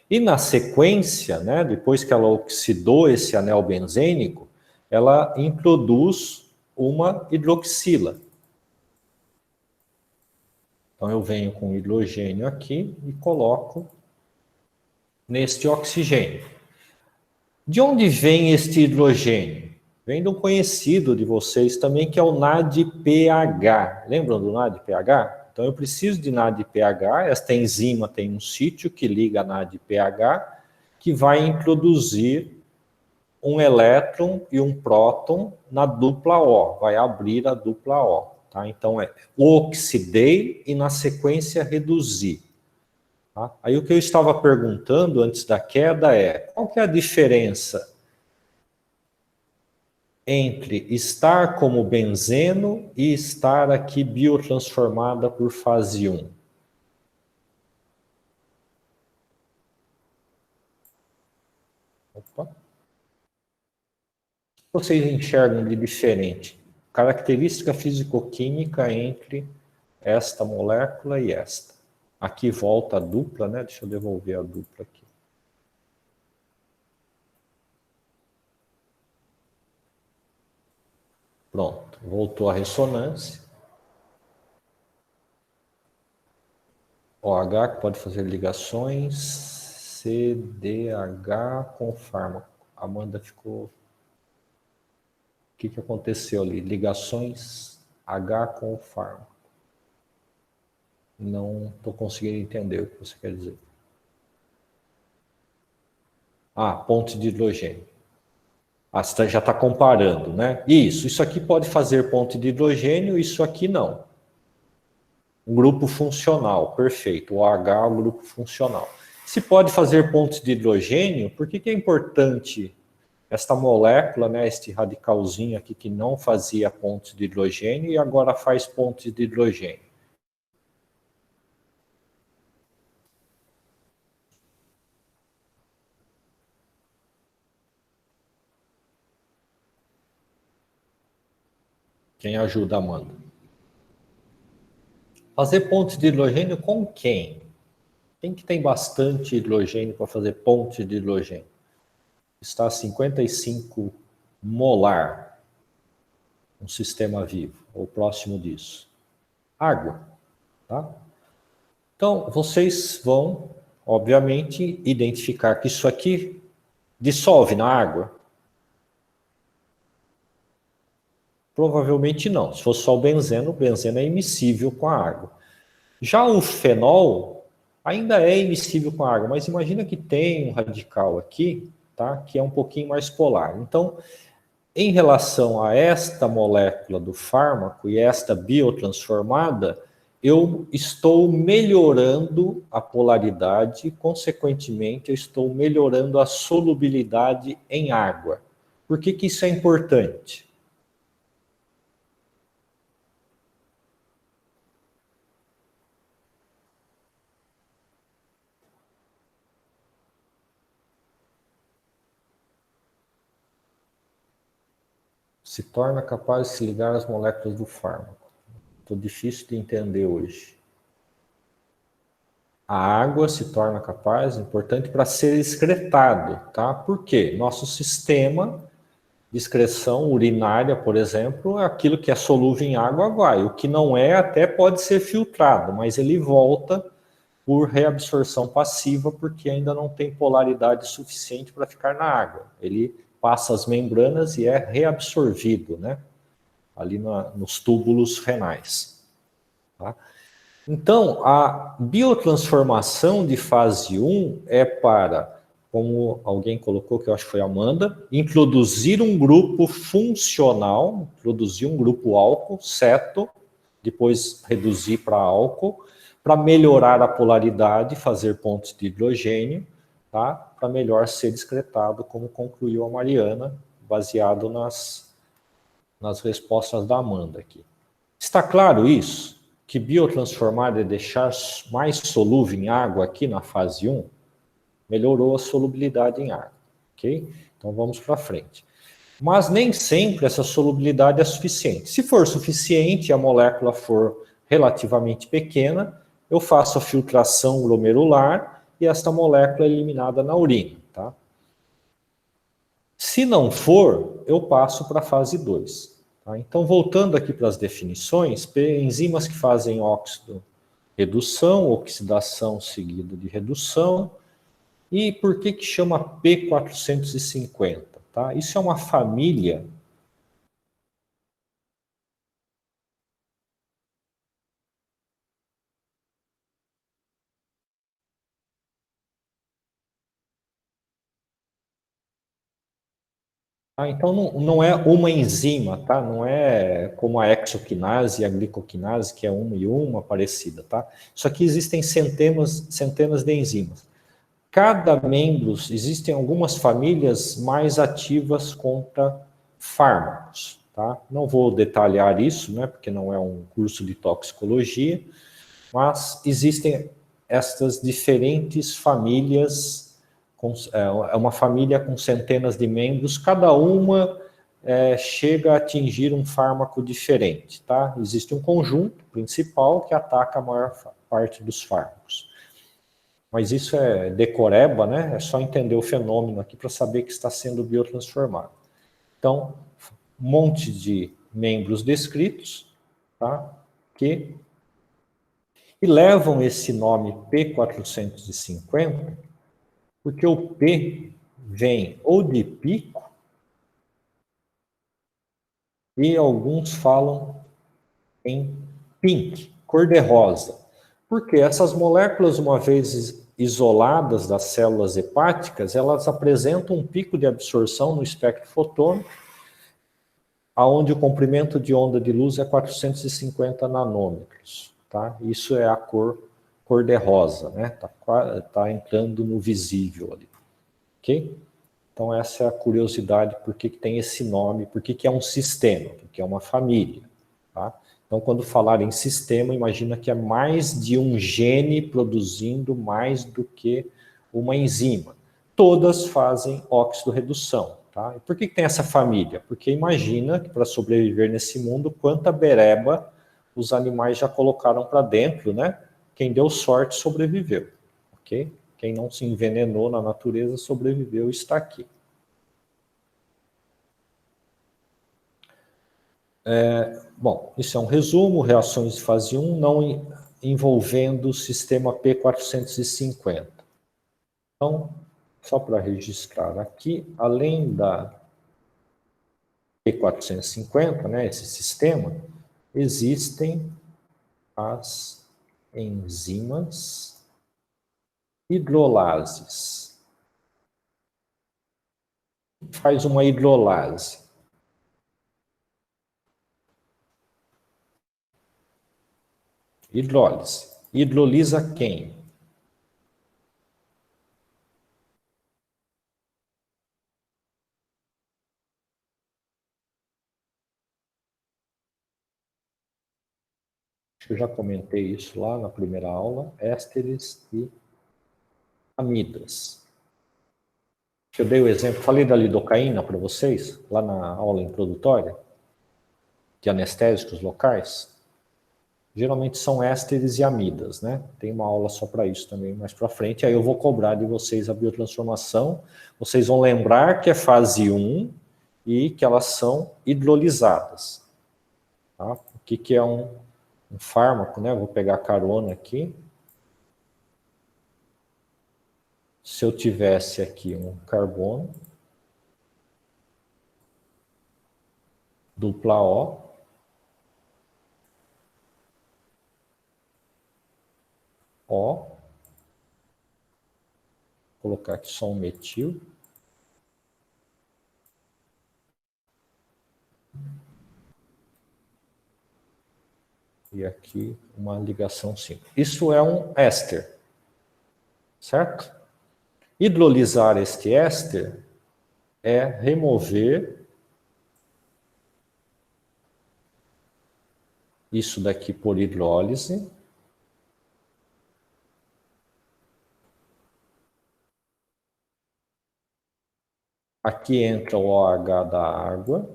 E na sequência, né, depois que ela oxidou esse anel benzênico, ela introduz uma hidroxila. Então, eu venho com hidrogênio aqui e coloco neste oxigênio. De onde vem este hidrogênio? Vem de um conhecido de vocês também, que é o NADPH. Lembram do NADPH? Então, eu preciso de NADPH. Esta enzima tem um sítio que liga a NADPH, que vai introduzir um elétron e um próton na dupla O, vai abrir a dupla O. Tá? Então, oxidei e, na sequência, reduzi. Tá? Aí, o que eu estava perguntando antes da queda é, qual que é a diferença entre estar como benzeno e estar aqui biotransformada por fase 1? Opa. O que vocês enxergam de diferente? Característica físico-química entre esta molécula e esta. Aqui volta a dupla, né? Deixa eu devolver a dupla aqui. Pronto, voltou a ressonância. OH que pode fazer ligações, CDH com fármaco. A Amanda ficou... O que aconteceu ali? Ligações H com o fármaco. Não estou conseguindo entender o que você quer dizer. Ah, ponte de hidrogênio. Ah, você já está comparando, né? Isso aqui pode fazer ponte de hidrogênio, isso aqui não. Um grupo funcional, perfeito. O H é o grupo funcional. Se pode fazer pontes de hidrogênio, por que é importante esta molécula, né, este radicalzinho aqui que não fazia pontes de hidrogênio e agora faz pontes de hidrogênio? Quem ajuda, Amanda? Fazer pontes de hidrogênio com quem? Quem que tem bastante hidrogênio para fazer ponte de hidrogênio? Está a 55 molar um sistema vivo, ou próximo disso. Água, tá? Então, vocês vão, obviamente, identificar que isso aqui dissolve na água. Provavelmente não. Se fosse só o benzeno é imissível com a água. Já o fenol ainda é imissível com a água, mas imagina que tem um radical aqui, tá? Que é um pouquinho mais polar. Então, em relação a esta molécula do fármaco e esta biotransformada, eu estou melhorando a polaridade, consequentemente, eu estou melhorando a solubilidade em água. Por que isso é importante? Se torna capaz de se ligar às moléculas do fármaco. Estou difícil de entender hoje. A água se torna capaz, importante para ser excretado, tá? Por quê? Nosso sistema de excreção urinária, por exemplo, aquilo que é solúvel em água vai. O que não é até pode ser filtrado, mas ele volta por reabsorção passiva, porque ainda não tem polaridade suficiente para ficar na água. Ele passa as membranas e é reabsorvido, né? Ali nos túbulos renais. Tá? Então, a biotransformação de fase 1 é para, como alguém colocou, que eu acho que foi a Amanda, introduzir um grupo funcional, introduzir um grupo álcool, ceto, depois reduzir para álcool, para melhorar a polaridade, fazer pontos de hidrogênio, tá? Para melhor ser excretado, como concluiu a Mariana, baseado nas respostas da Amanda aqui. Está claro isso? Que biotransformar é deixar mais solúvel em água aqui na fase 1? Melhorou a solubilidade em água, ok? Então vamos para frente. Mas nem sempre essa solubilidade é suficiente. Se for suficiente e a molécula for relativamente pequena, eu faço a filtração glomerular e esta molécula é eliminada na urina, tá? Se não for, eu passo para a fase 2. Tá? Então, voltando aqui para as definições, enzimas que fazem óxido, redução, oxidação seguido de redução. E por que chama P450? Tá? Isso é uma família. Então não é uma enzima, tá? Não é como a hexoquinase e a glicoquinase, que é uma e uma parecida, tá? Isso aqui existem centenas de enzimas. Cada membro, existem algumas famílias mais ativas contra fármacos, tá? Não vou detalhar isso, né, porque não é um curso de toxicologia, mas existem estas diferentes famílias, é uma família com centenas de membros, cada uma chega a atingir um fármaco diferente, tá? Existe um conjunto principal que ataca a maior parte dos fármacos. Mas isso é decoreba, né? É só entender o fenômeno aqui para saber que está sendo biotransformado. Então, um monte de membros descritos, tá? Que levam esse nome P450, porque o P vem ou de pico, e alguns falam em pink, cor-de-rosa. Porque essas moléculas, uma vez isoladas das células hepáticas, elas apresentam um pico de absorção no espectro fotônico, onde o comprimento de onda de luz é 450 nanômetros. Tá? Isso é a cor-de-rosa, né? Tá entrando no visível ali. Ok? Então essa é a curiosidade, por que tem esse nome, por que é um sistema, porque é uma família. Tá? Então quando falar em sistema, imagina que é mais de um gene produzindo mais do que uma enzima. Todas fazem óxido-redução. Tá? E por que tem essa família? Porque imagina que para sobreviver nesse mundo, quanta bereba os animais já colocaram para dentro, né? Quem deu sorte sobreviveu, ok? Quem não se envenenou na natureza sobreviveu e está aqui. Bom, isso é um resumo, reações de fase 1 não envolvendo o sistema P450. Então, só para registrar aqui, além da P450, né, esse sistema, existem as enzimas hidrolases. Faz uma hidrolase. Hidrólise. Hidrolisa quem? Eu já comentei isso lá na primeira aula, ésteres e amidas. Eu dei o exemplo, falei da lidocaína para vocês, lá na aula introdutória, de anestésicos locais. Geralmente são ésteres e amidas, né? Tem uma aula só para isso também mais para frente, aí eu vou cobrar de vocês a biotransformação, vocês vão lembrar que é fase 1 e que elas são hidrolisadas. Tá? O que é um fármaco, né? Vou pegar carona aqui. Se eu tivesse aqui um carbono, dupla O, O, colocar aqui só um metil, e aqui uma ligação simples. Isso é um éster, certo? Hidrolisar este éster é remover isso daqui por hidrólise. Aqui entra o OH da água.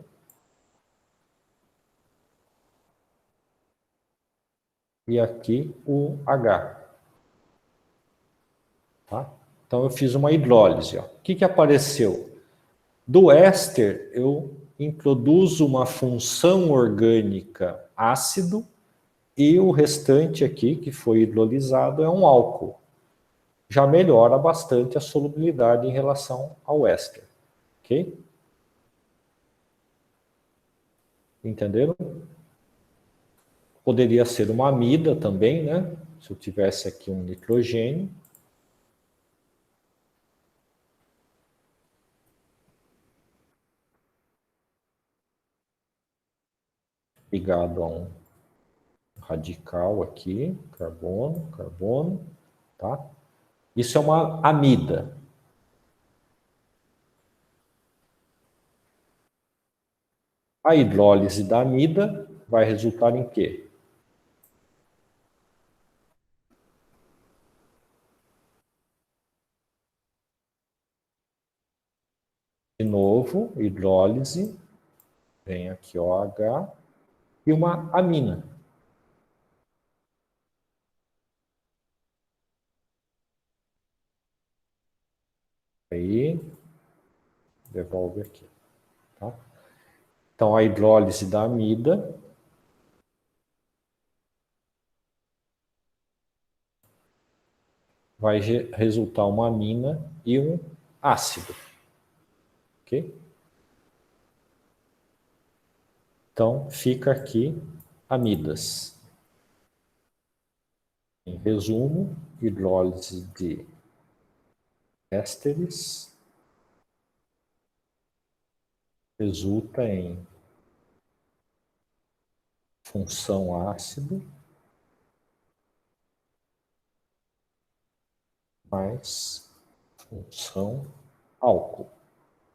E aqui o H. Tá? Então eu fiz uma hidrólise. Ó. O que apareceu? Do éster, eu introduzo uma função orgânica ácido e o restante aqui, que foi hidrolisado, é um álcool. Já melhora bastante a solubilidade em relação ao éster. Ok? Entenderam? Poderia ser uma amida também, né? Se eu tivesse aqui um nitrogênio. Ligado a um radical aqui, carbono, carbono, tá? Isso é uma amida. A hidrólise da amida vai resultar em quê? De novo, hidrólise, vem aqui OH, e uma amina. Aí, devolve aqui. Tá? Então, a hidrólise da amida vai resultar uma amina e um ácido. Ok? Então, fica aqui amidas. Em resumo, hidrólise de ésteres resulta em função ácido mais função álcool.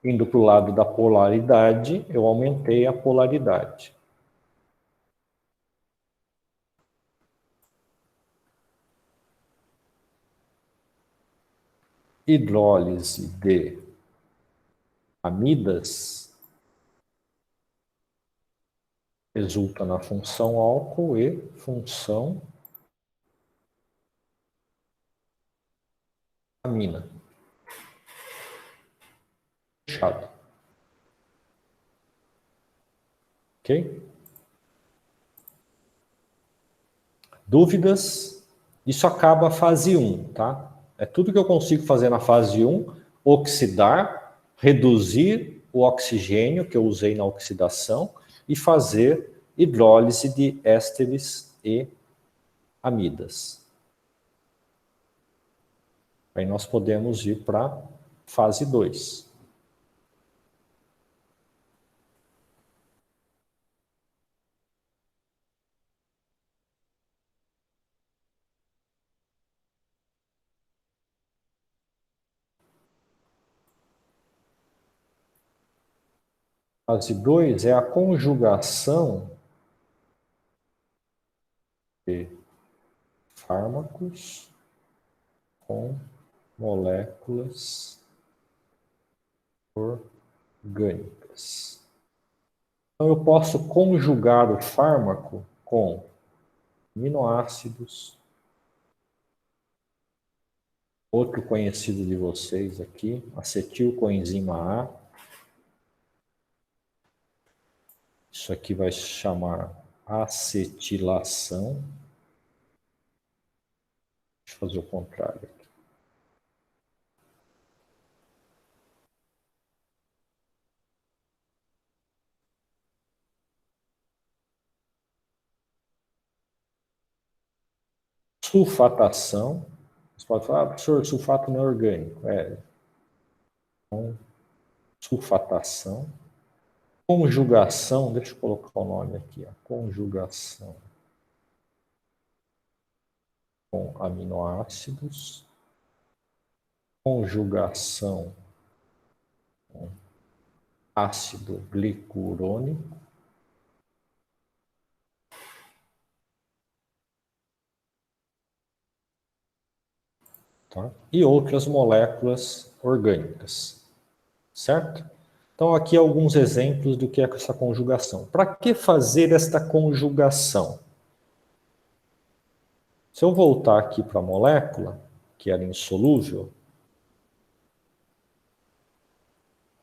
Indo para o lado da polaridade, eu aumentei a polaridade. Hidrólise de amidas resulta na função álcool e função amina. Fechado. Ok? Dúvidas? Isso acaba a fase 1, tá? É tudo que eu consigo fazer na fase 1, oxidar, reduzir o oxigênio que eu usei na oxidação e fazer hidrólise de ésteres e amidas. Aí nós podemos ir para fase 2. Fase 2 é a conjugação de fármacos com moléculas orgânicas. Então, eu posso conjugar o fármaco com aminoácidos, outro conhecido de vocês aqui, acetilcoenzima A. Isso aqui vai se chamar acetilação. Deixa eu fazer o contrário aqui. Sulfatação. Você pode falar, professor, sulfato não é orgânico. Então, sulfatação. Conjugação, deixa eu colocar o nome aqui, ó, conjugação com aminoácidos, conjugação com ácido glicurônico, tá? E outras moléculas orgânicas, certo? Então, aqui alguns exemplos do que é essa conjugação. Para que fazer esta conjugação? Se eu voltar aqui para a molécula, que era insolúvel,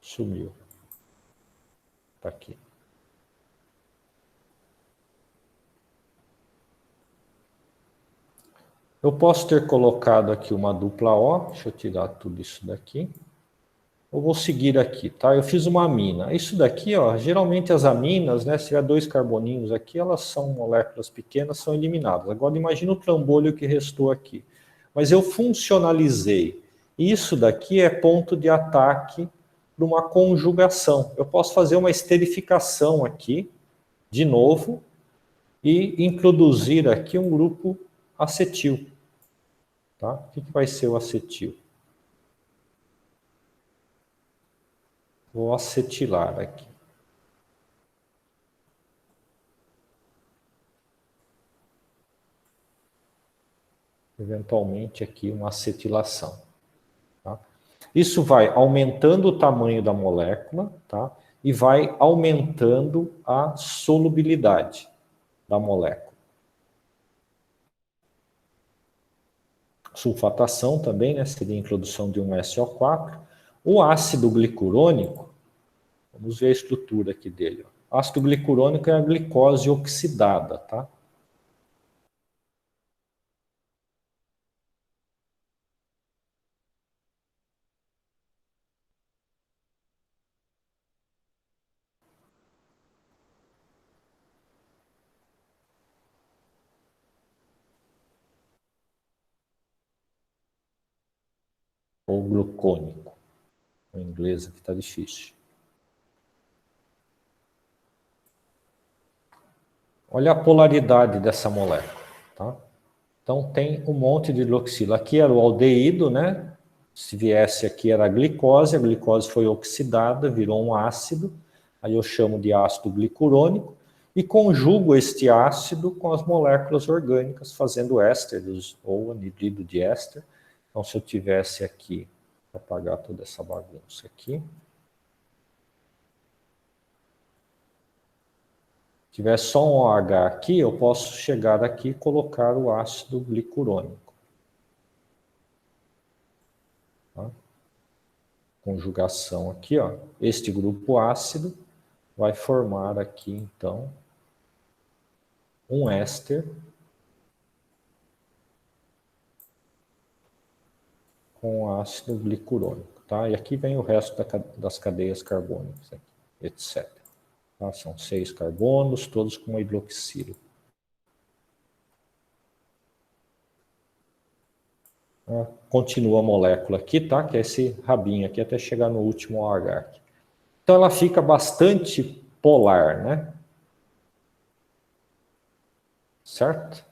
sumiu. Está aqui. Eu posso ter colocado aqui uma dupla O, deixa eu tirar tudo isso daqui. Eu vou seguir aqui, tá? Eu fiz uma amina. Isso daqui, ó, geralmente as aminas, né, se tiver 2 carboninhos aqui, elas são moléculas pequenas, são eliminadas. Agora imagina o trambolho que restou aqui. Mas eu funcionalizei. Isso daqui é ponto de ataque para uma conjugação. Eu posso fazer uma esterificação aqui, de novo, e introduzir aqui um grupo acetil. Tá? O que vai ser o acetil? Vou acetilar aqui. eventualmente aqui uma acetilação. Tá? Isso vai aumentando o tamanho da molécula, tá? E vai aumentando a solubilidade da molécula. Sulfatação também, né? Seria a introdução de um SO4. O ácido glicurônico, vamos ver a estrutura aqui dele. Ó. Ácido glicurônico é a glicose oxidada, tá? Ou glucônico. O inglês aqui está difícil. Olha a polaridade dessa molécula, tá? Então tem um monte de hidroxilo. Aqui era o aldeído, né? Se viesse aqui era a glicose foi oxidada, virou um ácido, aí eu chamo de ácido glicurônico, e conjugo este ácido com as moléculas orgânicas, fazendo ésteres ou anidrido de éster. Então, se eu tivesse aqui, vou apagar toda essa bagunça aqui. Se tiver só um OH aqui, eu posso chegar aqui e colocar o ácido glicurônico. Tá? Conjugação aqui, ó. Este grupo ácido vai formar aqui, então, um éster com ácido glicurônico, tá? E aqui vem o resto das cadeias carbônicas, etc. Tá? São 6 carbonos, todos com hidroxilo. Continua a molécula aqui, tá? Que é esse rabinho aqui, até chegar no último OH aqui. Então ela fica bastante polar, né? Certo?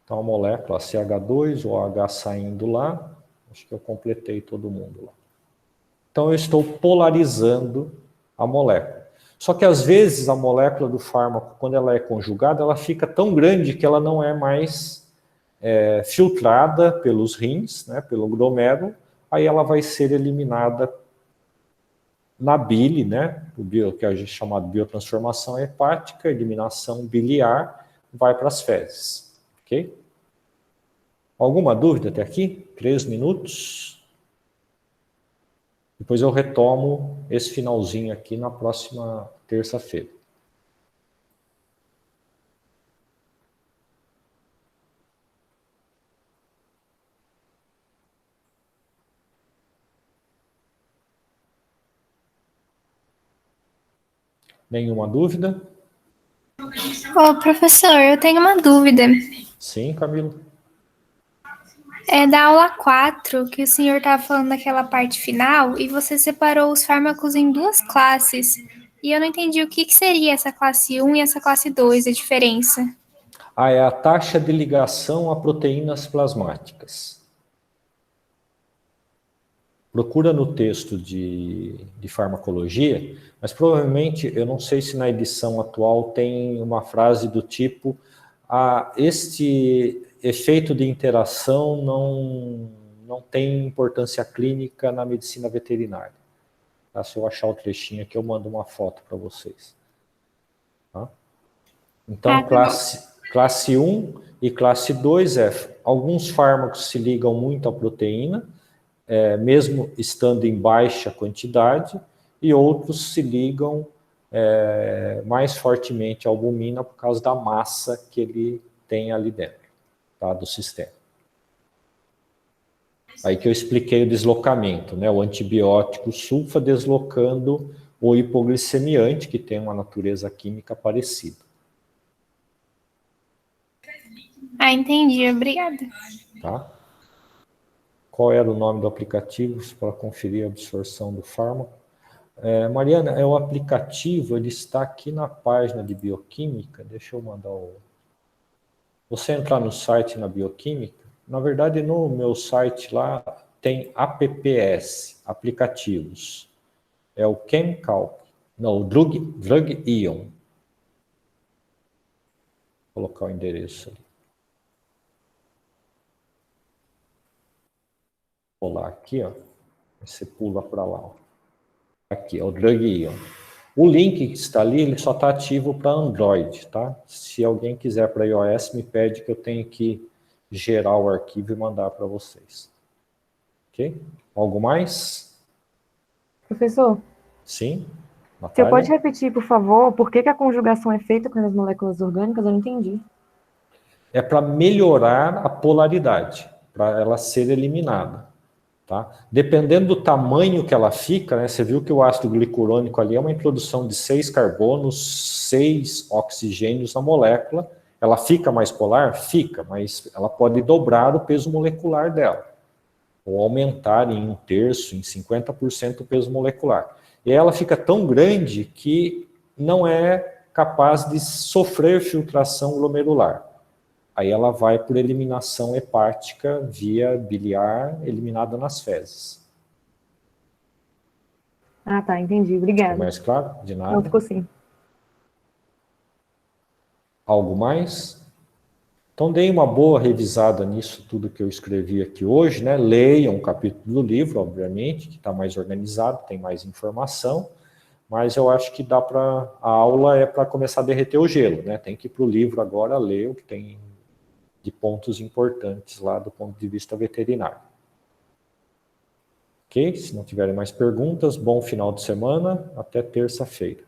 Então a molécula CH2, o OH saindo lá, acho que eu completei todo mundo lá. Então eu estou polarizando a molécula. Só que às vezes a molécula do fármaco, quando ela é conjugada, ela fica tão grande que ela não é mais filtrada pelos rins, né, pelo glomérulo, aí ela vai ser eliminada na bile, né, o que a gente chama de biotransformação hepática, eliminação biliar, vai para as fezes, ok? Alguma dúvida até aqui? 3 minutos. Depois eu retomo esse finalzinho aqui na próxima terça-feira. Nenhuma dúvida? Ô, professor, eu tenho uma dúvida. Sim, Camilo. É da aula 4 que o senhor estava falando daquela parte final e você separou os fármacos em 2 classes. E eu não entendi o que seria essa classe 1 e essa classe 2, a diferença. É a taxa de ligação a proteínas plasmáticas. Procura no texto de farmacologia, mas provavelmente, eu não sei se na edição atual tem uma frase do tipo este efeito de interação não tem importância clínica na medicina veterinária. Tá? Se eu achar o trechinho aqui, eu mando uma foto para vocês. Tá? Então, classe 1 e classe 2 alguns fármacos se ligam muito à proteína, mesmo estando em baixa quantidade, e outros se ligam mais fortemente à albumina por causa da massa que ele tem ali dentro, tá, do sistema. Aí que eu expliquei o deslocamento, né, o antibiótico sulfa deslocando o hipoglicemiante, que tem uma natureza química parecida. Entendi. Obrigada. Tá? Qual era o nome do aplicativo para conferir a absorção do fármaco? Mariana, o aplicativo, ele está aqui na página de bioquímica. Deixa eu mandar o... Você entrar no site na bioquímica, na verdade no meu site lá tem apps, aplicativos. É o Chemical, não, o Drug Ion. Vou colocar o endereço ali. pular aqui, ó. Você pula para lá, ó. Aqui, é o Drug Ion. O link que está ali, ele só está ativo para Android, tá? Se alguém quiser para iOS, me pede que eu tenho que gerar o arquivo e mandar para vocês. Ok? Algo mais? Professor, Sim? você pode Natália? repetir, por favor, por que que a conjugação é feita com as moléculas orgânicas? Eu não entendi. É para melhorar a polaridade, para ela ser eliminada. Tá? Dependendo do tamanho que ela fica, né, você viu que o ácido glicurônico ali é uma introdução de 6 carbonos, 6 oxigênios na molécula. Ela fica mais polar? Fica, mas ela pode dobrar o peso molecular dela, ou aumentar em 1/3, em 50% o peso molecular. E ela fica tão grande que não é capaz de sofrer filtração glomerular. Aí ela vai por eliminação hepática via biliar, eliminada nas fezes. Ah, tá, entendi. Ficou Obrigada. mais claro? De Não, nada. ficou sim. Algo mais? Então, deem uma boa revisada nisso, tudo que eu escrevi aqui hoje, né? Leiam um capítulo do livro, obviamente, que está mais organizado, tem mais informação, mas eu acho que dá para... A aula é para começar a derreter o gelo, né? Tem que ir para o livro agora ler o que tem de pontos importantes lá do ponto de vista veterinário. Ok? Se não tiverem mais perguntas, bom final de semana, até terça-feira.